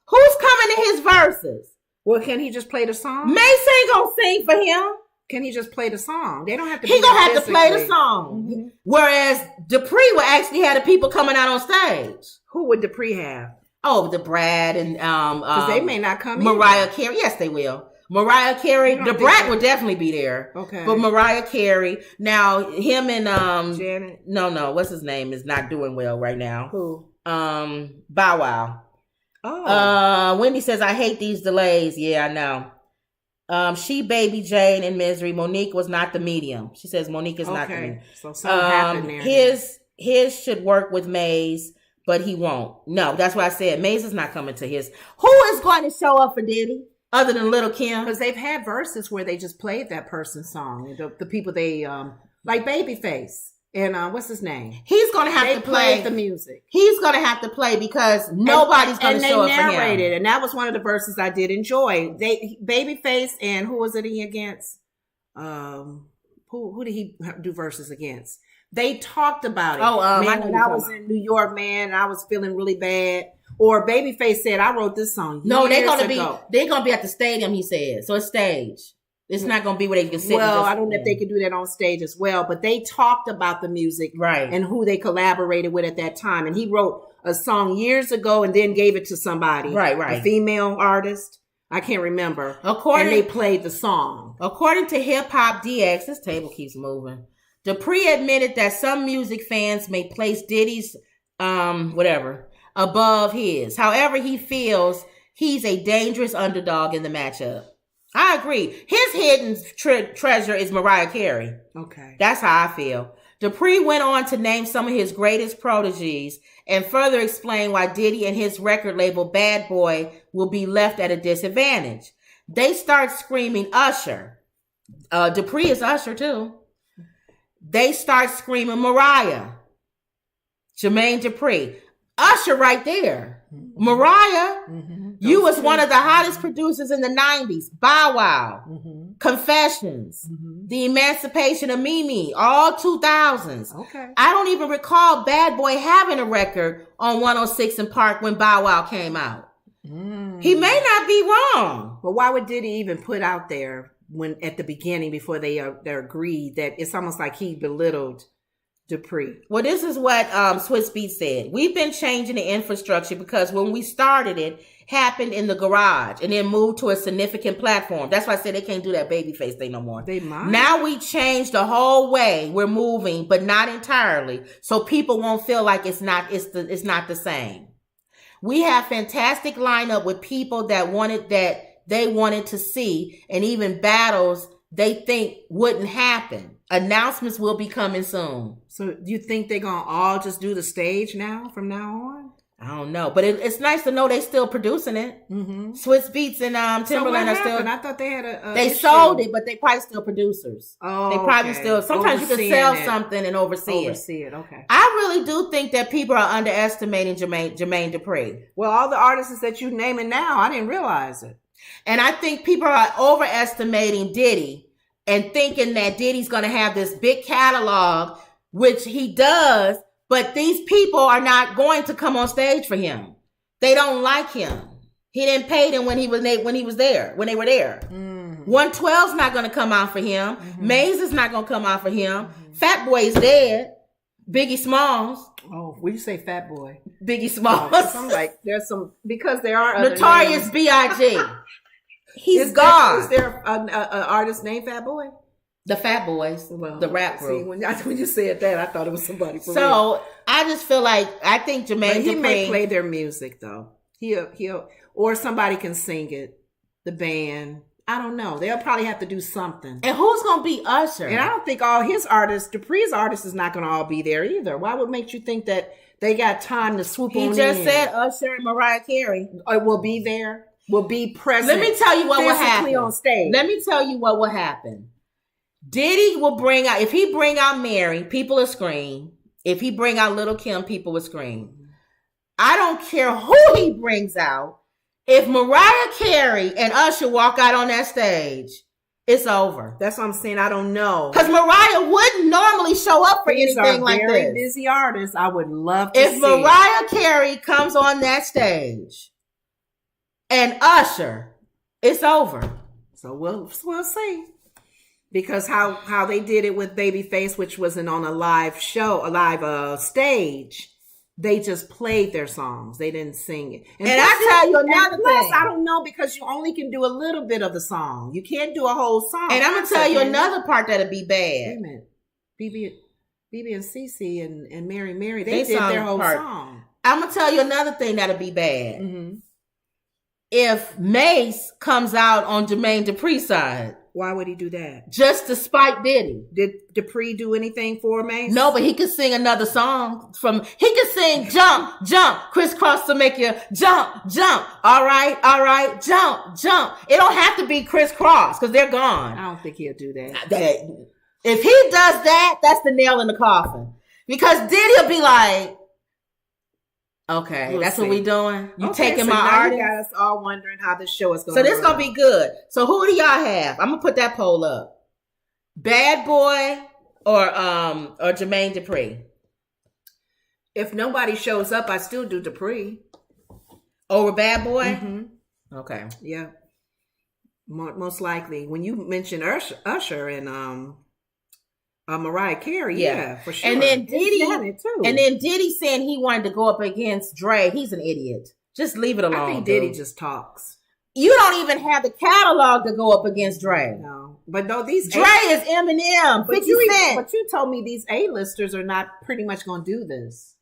Who's coming to his verses? Well, can he just play the song? Mace ain't gonna sing for him. Can he just play the song? They don't have to. He gonna have to play the song. Whereas Dupri will actually have the people coming out on stage. Who would Dupri have? Oh, the Brad and because they may not come. Mariah Carey, yes, they will. Mariah Carey, the Brat will definitely be there. Okay, but Mariah Carey. Now him and Janet. No, what's his name is not doing well right now. Who? Bow Wow. Oh. Wendy says I hate these delays. Yeah, I know. She, Baby Jane, and Misery. Monique was not the medium. She says Monique is not the medium. So something happened there. His should work with Maze, but he won't. No, that's what I said. Maze is not coming to his. Who is going to show up for Diddy other than Little Kim? Because they've had verses where they just played that person's song. The people they like Babyface. And what's his name? He's going to have to play the music. He's going to have to play because nobody's going to show up for him. And they narrated, and that was one of the verses I did enjoy. Babyface and who was it he against? Who did he do verses against? They talked about it. Man, when I was in New York, man, and I was feeling really bad. Or Babyface said, "I wrote this song." No, they're gonna be at the stadium. He said, so it's stage. It's not going to be where they can sit. Well, I don't know if they can do that on stage as well, but they talked about the music and who they collaborated with at that time. And he wrote a song years ago and then gave it to somebody. Right. A female artist. I can't remember. And they played the song. According to Hip Hop DX, this table keeps moving. Dupree admitted that some music fans may place Diddy's above his. However, he feels he's a dangerous underdog in the matchup. I agree. His hidden treasure is Mariah Carey. Okay. That's how I feel. Dupree went on to name some of his greatest proteges and further explain why Diddy and his record label Bad Boy will be left at a disadvantage. They start screaming Usher. Dupree is Usher too. They start screaming Mariah. Jermaine Dupri. Usher right there. Mm-hmm. Mariah, you was one of the hottest producers in the 90s. Bow Wow. Mm-hmm. Confessions. Mm-hmm. The Emancipation of Mimi. All 2000s. Okay. I don't even recall Bad Boy having a record on 106 and Park when Bow Wow came out. Mm. He may not be wrong. But why would Diddy even put out there when at the beginning before they agreed that it's almost like he belittled Dupree? Well, this is what Swiss Beats said. We've been changing the infrastructure because when we started it happened in the garage and then moved to a significant platform. That's why I said they can't do that babyface thing no more. They might. Now we changed the whole way we're moving, but not entirely. So people won't feel like it's not the same. We have fantastic lineup with people that they wanted to see, and even battles they think wouldn't happen. Announcements will be coming soon. So you think they're going to all just do the stage now from now on? I don't know. But it's nice to know they still producing it. Mm-hmm. Swiss Beats and Timberland are still. I thought they had they sold it, but they probably still producers. Oh, they probably still. Sometimes you can sell something and oversee it. Okay. I really do think that people are underestimating Jermaine Dupri. Well, all the artists that you naming now, I didn't realize it. And I think people are overestimating Diddy and thinking that Diddy's going to have this big catalog, which he does, but these people are not going to come on stage for him. They don't like him. He didn't pay them when they were there. 112's not going to come out for him. Mm-hmm. Maze is not going to come out for him. Mm-hmm. Fat Boy's dead. Biggie Smalls. Oh, when you say Fat Boy? Biggie Smalls. I'm like, there's some, because there are other Notorious B.I.G. He's gone. Is there an artist named Fat Boy? The Fat Boys, the rap group. See, when you said that, I thought it was somebody. So I just feel like I think Jermaine Dupri may play their music though. He'll or somebody can sing it. The band. I don't know. They'll probably have to do something. And who's gonna be Usher? And I don't think all his artists, Dupree's artists, is not gonna all be there either. Why would make you think that they got time to swoop on in? He just said Usher and Mariah Carey will be there. Will be present. Let me tell you what will happen on stage. Let me tell you what will happen. Diddy will bring out, if he bring out Mary, people will scream. If he bring out Little Kim, people will scream. I don't care who he brings out. If Mariah Carey and Usher walk out on that stage, it's over. That's what I'm saying. I don't know. Because Mariah wouldn't normally show up for anything like this. Very busy artists. I would love to see. If Mariah Carey comes on that stage and Usher, it's over. So we'll see. Because how they did it with Babyface, which wasn't on a live show, a live stage, they just played their songs. They didn't sing it. And I tell you another thing. I don't know, because you only can do a little bit of the song. You can't do a whole song. And I'm going to tell you another part that'll be bad. Wait a minute. BB and CeCe and Mary, they did their whole song. I'm going to tell you another thing that'll be bad. Mm-hmm. If Mace comes out on Jermaine Dupri's side. Why would he do that? Just to spite Diddy. Did Dupree do anything for Mace? No, but he could sing another song he could sing Jump, Jump, Crisscross to make you jump, jump. All right, jump, jump. It don't have to be Crisscross because they're gone. I don't think he'll do that. If he does that, that's the nail in the coffin. Because Diddy will be like, okay, that's what we doing. You taking my artist? You got us all wondering how this show is going. So this gonna be good. So who do y'all have? I'm gonna put that poll up. Bad Boy or Jermaine Dupri? If nobody shows up, I still do Dupree over Bad Boy. Mm-hmm. Okay, yeah, most likely. When you mention Usher and Mariah Carey, yeah, for sure. And then Diddy saying he wanted to go up against Dre. He's an idiot. Just leave it alone. I think Diddy just talks. You don't even have the catalog to go up against Dre. No, but no, these Dre is Eminem, 50 Cent. But you told me these A-listers are not pretty much going to do this,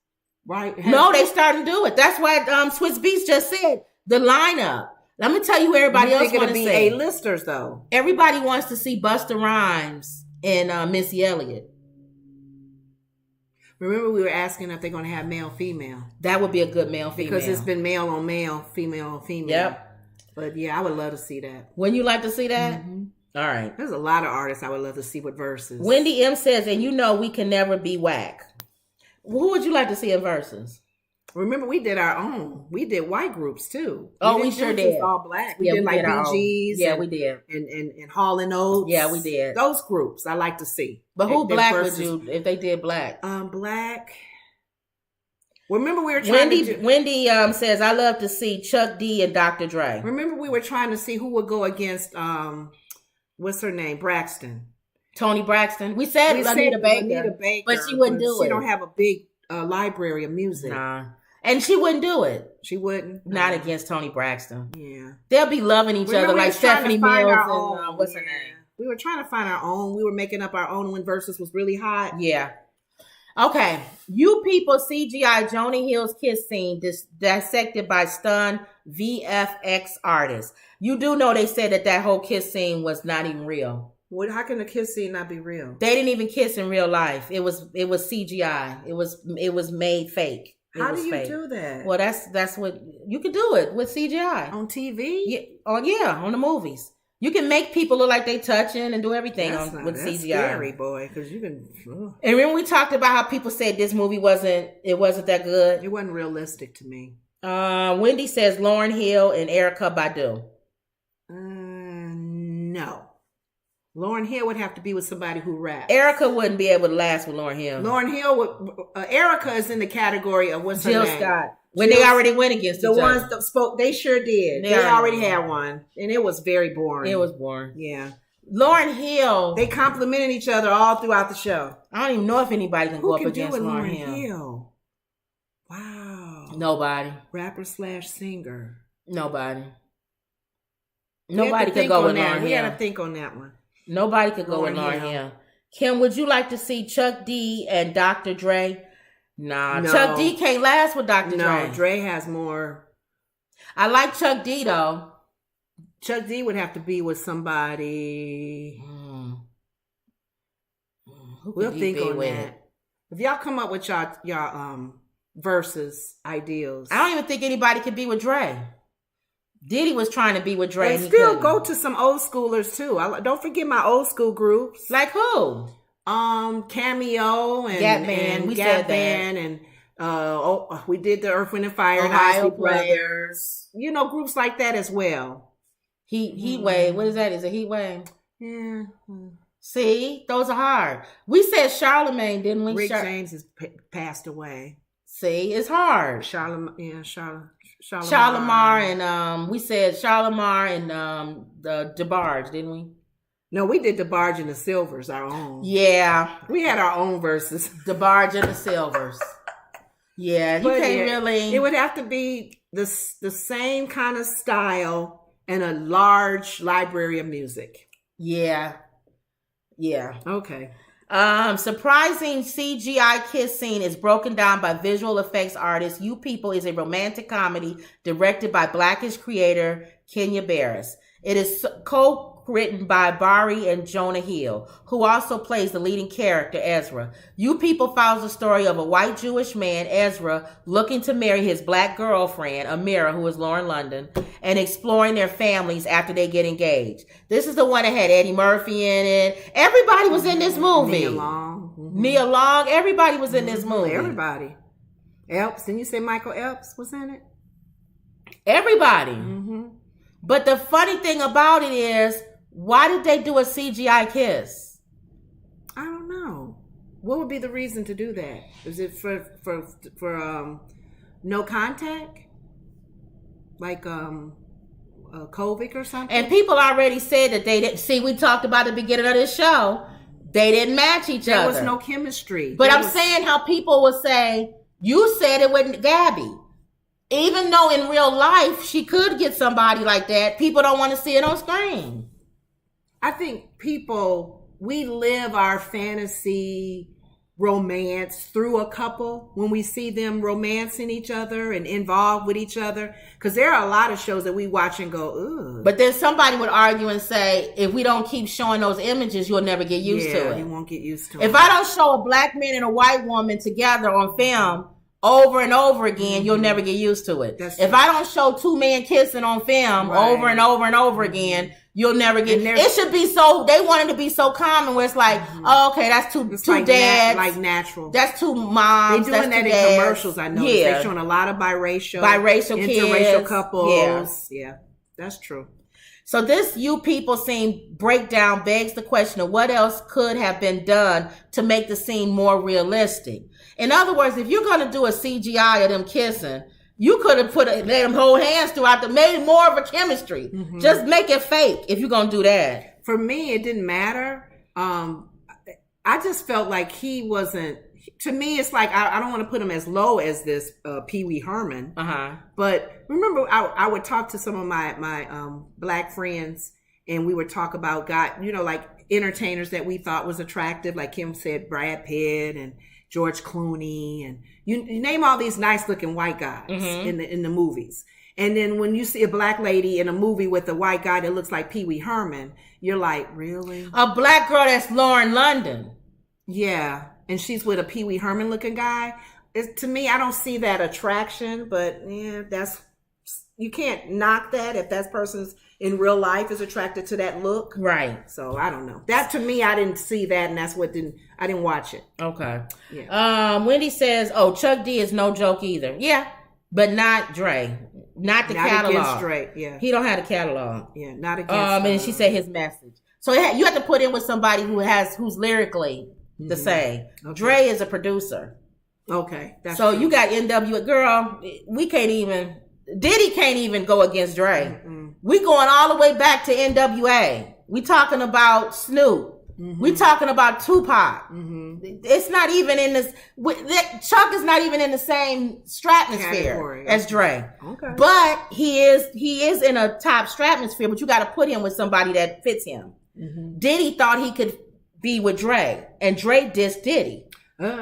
right? No, they starting to do it. That's why Swiss Beats just said the lineup. Let me tell you who everybody else wants to see. A-listers though. Everybody wants to see Busta Rhymes and Missy Elliott. Remember, we were asking if they're going to have male-female. That would be a good male-female. Because it's been male on male, female on female. Yep. But yeah, I would love to see that. Wouldn't you like to see that? Mm-hmm. All right. There's a lot of artists I would love to see with verses. Wendy M says, and you know we can never be whack. Who would you like to see in verses? Remember, we did our own. We did white groups too. We sure did. All black. We did like BGs. Yeah, we did. And Hall and Oates. Yeah, we did. Those groups I like to see. But who black would you if they did black? Black. Remember we were trying Wendy says, I love to see Chuck D and Dr. Dre. Remember we were trying to see who would go against what's her name? Braxton. Tony Braxton. We said Anita Baker, but she wouldn't do it. She don't have a big library of music. Nah. And she wouldn't do it. She wouldn't. Not against Tony Braxton. Yeah. They'll be loving each other like Stephanie Mills and what's her name? We were trying to find our own. We were making up our own when Versus was really hot. Yeah. Okay, you people CGI Joni Hill's kiss scene dissected by stunned VFX artists. You do know they said that whole kiss scene was not even real. What? How can a kiss scene not be real? They didn't even kiss in real life. It was CGI. It was made fake. How do you do that? Well, that's what you can do it with CGI on TV. Yeah, on the movies. You can make people look like they touching and do everything with CGI. Scary, boy, because you can. And remember we talked about how people said this movie wasn't that good. It wasn't realistic to me. Wendy says Lauryn Hill and Erykah Badu. No, Lauryn Hill would have to be with somebody who raps. Erykah wouldn't be able to last with Lauryn Hill. Lauryn Hill would. Erykah is in the category of what's Jill her name? Scott. When they already went against the ones that spoke, they sure did. They already had one, and it was very boring. It was boring. Yeah, Lauryn Hill. They complimented each other all throughout the show. I don't even know if anybody can go up against Lauryn Hill. Hill. Wow. Nobody. Rapper / singer. Nobody. Nobody could go with Lauryn Hill. We had to think on that one. Nobody could go with Lauryn Hill. Kim, would you like to see Chuck D and Dr. Dre? Nah, no. Chuck D can't last with Dr. Dre. No, Dre has more. I like Chuck D though. Chuck D would have to be with somebody. We'll think on that. If y'all come up with y'all versus ideals, I don't even think anybody could be with Dre. Diddy was trying to be with Dre. But still go to some old schoolers too. Don't forget my old school groups. Like who? Cameo and Gap Band. We said that. And we did the Earth, Wind and Fire, Ohio Brothers. You know, groups like that as well. Heat Wave. What is that? Is it Heat Wave? Yeah. See, those are hard. We said Charlemagne, didn't we? Rick James has passed away. See, it's hard. Shalimar and we said Shalimar and the DeBarge, didn't we? No, we did DeBarge and the Silvers, our own. Yeah. We had our own verses. DeBarge and the Silvers. Yeah, you can't really. It would have to be the same kind of style and a large library of music. Yeah. Yeah. Okay. Surprising CGI kiss scene is broken down by visual effects artist. You People is a romantic comedy directed by Blackish creator Kenya Barris. It is co-written by Bari and Jonah Hill, who also plays the leading character, Ezra. You People follows the story of a white Jewish man, Ezra, looking to marry his black girlfriend, Amira, who is Lauren London, and exploring their families after they get engaged. This is the one that had Eddie Murphy in it. Everybody was in this movie. Nia Long. Mm-hmm. Nia Long. Everybody was in this movie. Everybody. Epps. Didn't you say Michael Epps was in it? Everybody. Mm-hmm. But the funny thing about it is, why did they do a CGI kiss? I don't know. What would be the reason to do that? Is it for no contact? Like COVID or something? And people already said that they didn't. See, we talked about at the beginning of this show. They didn't match each other. There was no chemistry. But I'm saying how people would say, you said it wasn't Gabby. Even though in real life she could get somebody like that, people don't want to see it on screen. I think we live our fantasy romance through a couple when we see them romancing each other and involved with each other, because there are a lot of shows that we watch and go, ooh. But then somebody would argue and say, if we don't keep showing those images, you'll never get used to it. You won't get used to it. If I don't show a black man and a white woman together on film over and over again, you'll never get used to it. If I don't show two men kissing on film over and over and over again, you'll never get. It should be so. They want it to be so common where it's like, oh, okay, that's two like dads, like natural. That's two moms. They're doing that in commercials. I know. Yeah, they're showing a lot of biracial interracial kids. Couples. Yeah, that's true. So this You People scene breakdown begs the question of what else could have been done to make the scene more realistic. In other words, if you're going to do a CGI of them kissing, you could have let them hold hands throughout made more of a chemistry. Mm-hmm. Just make it fake if you're going to do that. For me, it didn't matter. I just felt like he wasn't, to me, it's like, I don't want to put him as low as this Pee Wee Herman. Uh-huh. But remember, I would talk to some of my black friends, and we would talk about like entertainers that we thought was attractive. Like Kim said, Brad Pitt and George Clooney, and you name all these nice looking white guys in the movies. And then when you see a black lady in a movie with a white guy that looks like Pee Wee Herman, you're like, really? A black girl that's Lauren London. Yeah. And she's with a Pee Wee Herman looking guy. To me, I don't see that attraction, but yeah, you can't knock that if that person's in real life is attracted to that look. Right. So I don't know. That to me, I didn't see that, and that's what I didn't watch it. Okay. Yeah. Wendy says, Chuck D is no joke either. Yeah. But not Dre. Not catalog. Against Dre. Yeah. He don't have a catalog. Yeah, not against and she said his message. So you have to put in with somebody who's lyrically the same. Okay. Dre is a producer. Okay. That's so true. You got NWA. Girl, Diddy can't even go against Dre. Mm-mm. We going all the way back to NWA. We talking about Snoop. Mm-hmm. We talking about Tupac. Mm-hmm. It's not even in this. Chuck is not even in the same stratosphere as Dre. Okay. But he is in a top stratosphere. But you got to put him with somebody that fits him. Mm-hmm. Diddy thought he could be with Dre, and Dre dissed Diddy.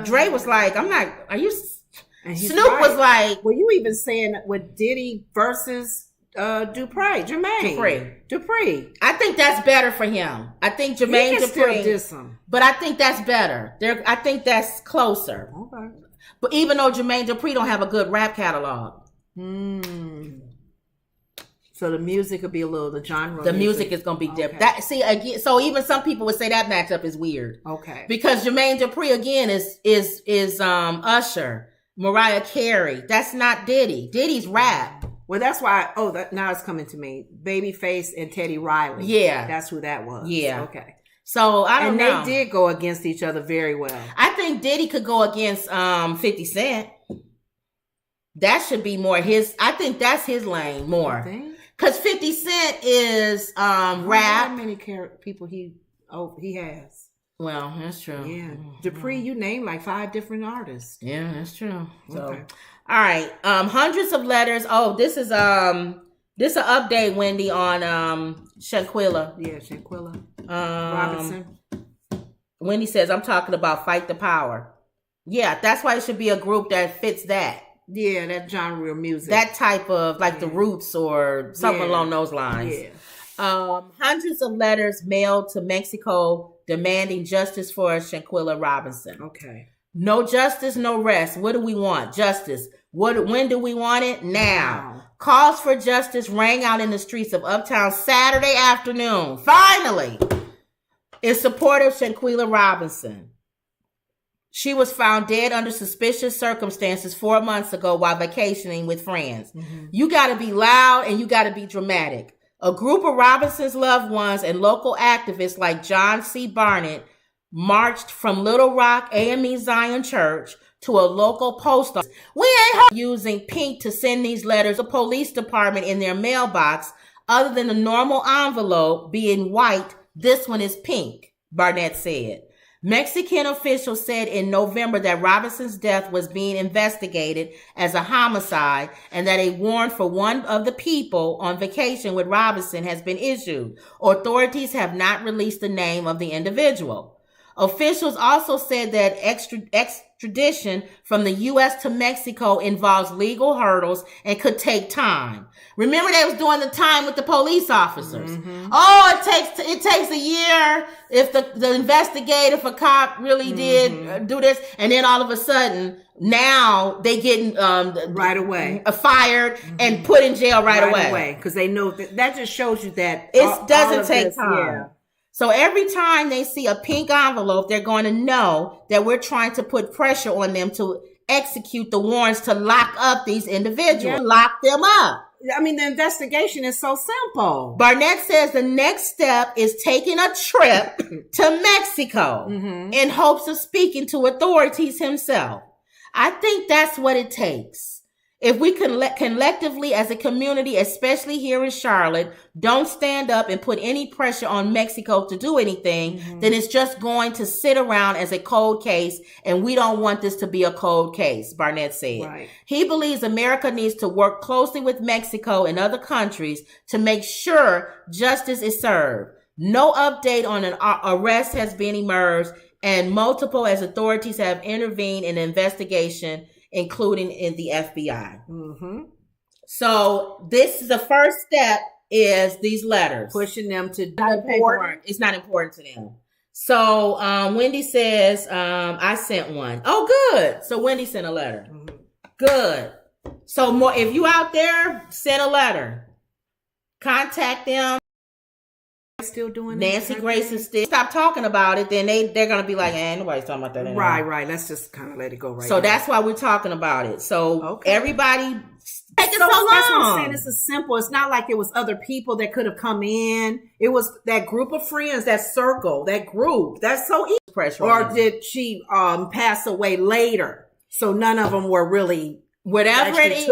Dre was like, "I'm not. Are you?" Snoop was like, "Were you even saying with Diddy versus Jermaine Dupri? I think that's better for him. I think Jermaine Dupri diss him, but I think that's better. I think that's closer. Okay. But even though Jermaine Dupri don't have a good rap catalog, so the music will be the genre. The music is gonna be different. Again, so even some people would say that matchup is weird. Okay, because Jermaine Dupri again is Usher. Mariah Carey. That's not Diddy. Diddy's rap. Well, that's why. Now it's coming to me. Babyface and Teddy Riley. Yeah, that's who that was. Yeah. Okay. So I don't know. And they did go against each other very well. I think Diddy could go against 50 Cent. That should be more his. I think that's his lane more. Because 50 Cent is rap. How many people he has? Well, that's true. Yeah. Dupree, you named like 5 different artists. Yeah, that's true. So, okay. All right. Hundreds of letters. Oh, this is an update, Wendy, on Shanquilla. Yeah, Shanquilla. Robinson. Wendy says, I'm talking about Fight the Power. Yeah, that's why it should be a group that fits that. Yeah, that genre of music. That type of, like the Roots or something along those lines. Yeah. Hundreds of letters mailed to Mexico demanding justice for Shanquilla Robinson. Okay. No justice, no rest. What do we want? Justice. When do we want it? Now. Calls for justice rang out in the streets of Uptown Saturday afternoon. Finally, in support of Shanquilla Robinson. She was found dead under suspicious circumstances 4 months ago while vacationing with friends. Mm-hmm. You got to be loud and you got to be dramatic. A group of Robinson's loved ones and local activists like John C. Barnett marched from Little Rock AME Zion Church to a local post office. We ain't using pink to send these letters to the police department in their mailbox, other than the normal envelope being white. This one is pink, Barnett said. Mexican officials said in November that Robinson's death was being investigated as a homicide and that a warrant for one of the people on vacation with Robinson has been issued. Authorities have not released the name of the individual. Officials also said that extradition from the U.S. to Mexico involves legal hurdles and could take time. Remember, they was doing the time with the police officers. Mm-hmm. Oh, it takes a year if the investigator, if a cop really did do this, and then all of a sudden now they getting right away fired and put in jail right away because they know that just shows you that it doesn't take time. Yeah. So every time they see a pink envelope, they're going to know that we're trying to put pressure on them to execute the warrants to lock up these individuals, lock them up. I mean, the investigation is so simple. Barnett says the next step is taking a trip to Mexico in hopes of speaking to authorities himself. I think that's what it takes. If we can collectively as a community, especially here in Charlotte, don't stand up and put any pressure on Mexico to do anything, then it's just going to sit around as a cold case, and we don't want this to be a cold case, Barnett said. Right. He believes America needs to work closely with Mexico and other countries to make sure justice is served. No update on an arrest has been emerged, and multiple as authorities have intervened in the investigation, including in the FBI. So this is the first step is these letters. Pushing them to paperwork. It's not important to them. So Wendy says, I sent one. Oh, good. So Wendy sent a letter. Good. So more, if you out there, send a letter. Contact them. Still doing Nancy Grace is still stop talking about it, then they're gonna be like, nobody's talking about that anymore. Right. Let's just kind of let it go so now. That's why we're talking about it. So everybody taking so long. That's what I'm saying. This is simple. It's not like it was other people that could have come in. It was that group of friends, that circle, that group. That's so easy. Pressure. Or did she pass away later? So none of them were really. Whatever it is,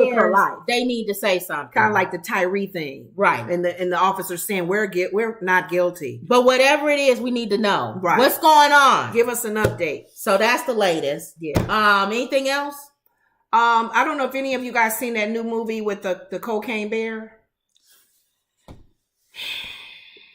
they need to say something. Kind of like the Tyree thing. Right. And the officer saying, we're not guilty. But whatever it is, we need to know. Right. What's going on? Give us an update. So that's the latest. Yeah. Anything else? I don't know if any of you guys seen that new movie with the cocaine bear.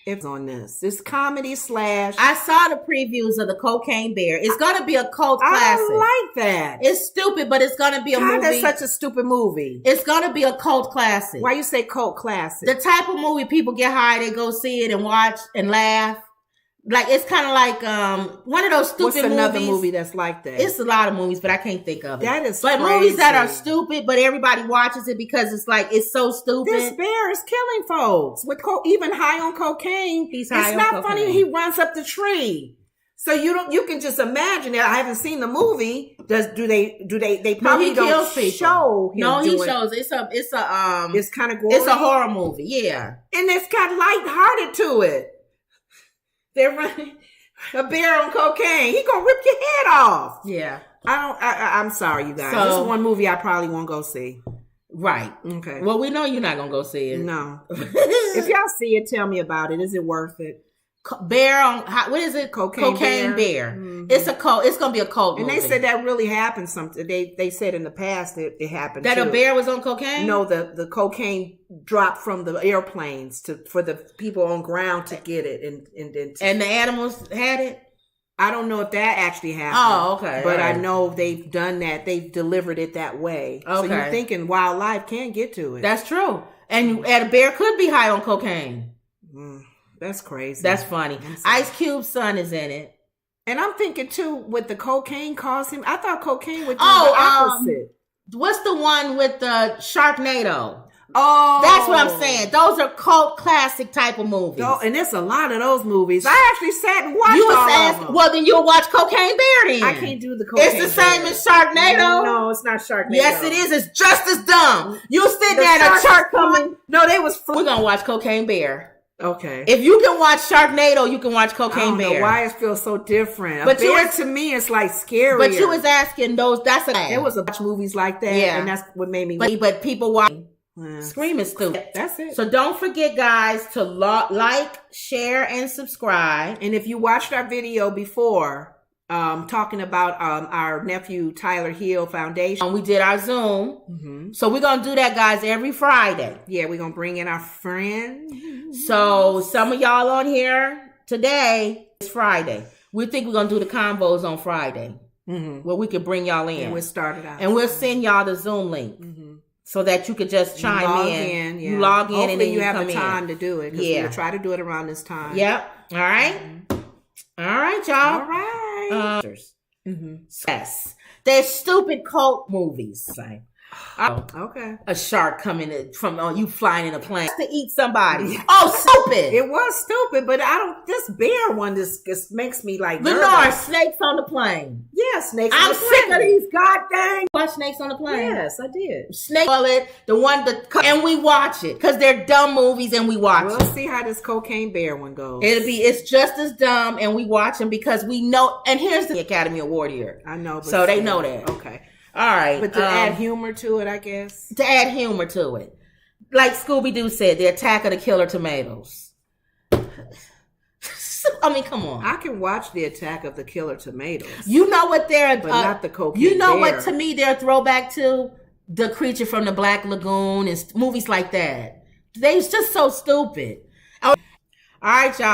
It's on this. It's comedy / I saw the previews of the Cocaine Bear. It's going to be a cult classic. I like that. It's stupid, but it's going to be a movie. That's such a stupid movie. It's going to be a cult classic. Why you say cult classic? The type of movie people get high, they go see it and watch and laugh. Like, it's kind of like one of those stupid movies. What's another movie that's like that? It's a lot of movies, but I can't think of it. That is But crazy. Movies that are stupid, but everybody watches it because it's like, it's so stupid. This bear is killing folks with even high on cocaine. He's high on cocaine. It's not funny. He runs up the tree. So you can just imagine it. I haven't seen the movie. Do they probably don't show him? No, he shows. It's kind of gory. It's a horror movie. Yeah. And it's got lighthearted to it. They're running a bear on cocaine. He gonna rip your head off. Yeah. I'm sorry, you guys. This is one movie I probably won't go see. Right. Okay. Well, we know you're not gonna go see it. No. If y'all see it, tell me about it. Is it worth it? Bear on what is it? Cocaine Bear. Mm-hmm. It's a cult. It's gonna be a cult movie. And they said that really happened. Something they said in the past it happened. That too. A bear was on cocaine. No, the cocaine dropped from the airplanes for the people on ground to get it, and the animals had it. I don't know if that actually happened. Oh, okay. But right. I know they've done that. They've delivered it that way. Okay. So you're thinking wildlife can get to it. That's true. And a bear could be high on cocaine. That's crazy. That's funny. Ice Cube's son is in it. And I'm thinking too, would the cocaine cause him? I thought cocaine would do the opposite. What's the one with the Sharknado? Oh, that's what I'm saying. Those are cult classic type of movies. And there's a lot of those movies. I actually sat and watched all of them. Well, then you'll watch Cocaine Bear then. I can't do the Cocaine It's the same as Sharknado. No, it's not Sharknado. Yes, it is. It's just as dumb. You sit there and a shark coming. No, they was. We're gonna watch Cocaine Bear. Okay. If you can watch Sharknado, you can watch Cocaine Bear. I don't know why it feels so different. But bear to me, it's like scary. But you was asking those. That's there was a bunch of movies like that, and that's what made me. But people watch. Scream is stupid. That's it. So don't forget, guys, to like, share, and subscribe. And if you watched our video before, talking about our nephew Tyler Hill Foundation. We did our Zoom. So we're going to do that, guys, every Friday. Yeah, we're going to bring in our friends. So some of y'all on here today, it's Friday. We think we're going to do the convos on Friday. Where we could bring y'all in. And we'll start it out. And we'll send y'all the Zoom link. So that you could just chime in. Yeah. You log in. Hopefully and then you have come the time to do it. Yeah. We'll try to do it around this time. Yep. All right. All right, y'all. All right. Yes. They're stupid cult movies. Okay. A shark coming from you flying in a plane to eat somebody. Oh, stupid. It was stupid, but this bear one just makes me like Lenore, snakes on the plane. Yeah, snakes I'm on the sick plane. of these goddamn watch snakes on the plane. Yes, I did. Snake bullet, and we watch it because they're dumb movies and we watch We'll see how this cocaine bear one goes. It's just as dumb and we watch them because we know. And here's the Academy Award here. I know, but so they know that. Okay. All right. But to add humor to it, I guess. To add humor to it. Like Scooby-Doo said, the Attack of the Killer Tomatoes. I mean, come on. I can watch the Attack of the Killer Tomatoes. You know what they're... But not the cocaine You know bear. what, to me, they're a throwback to? The Creature from the Black Lagoon and movies like that. They're just so stupid. All right, y'all.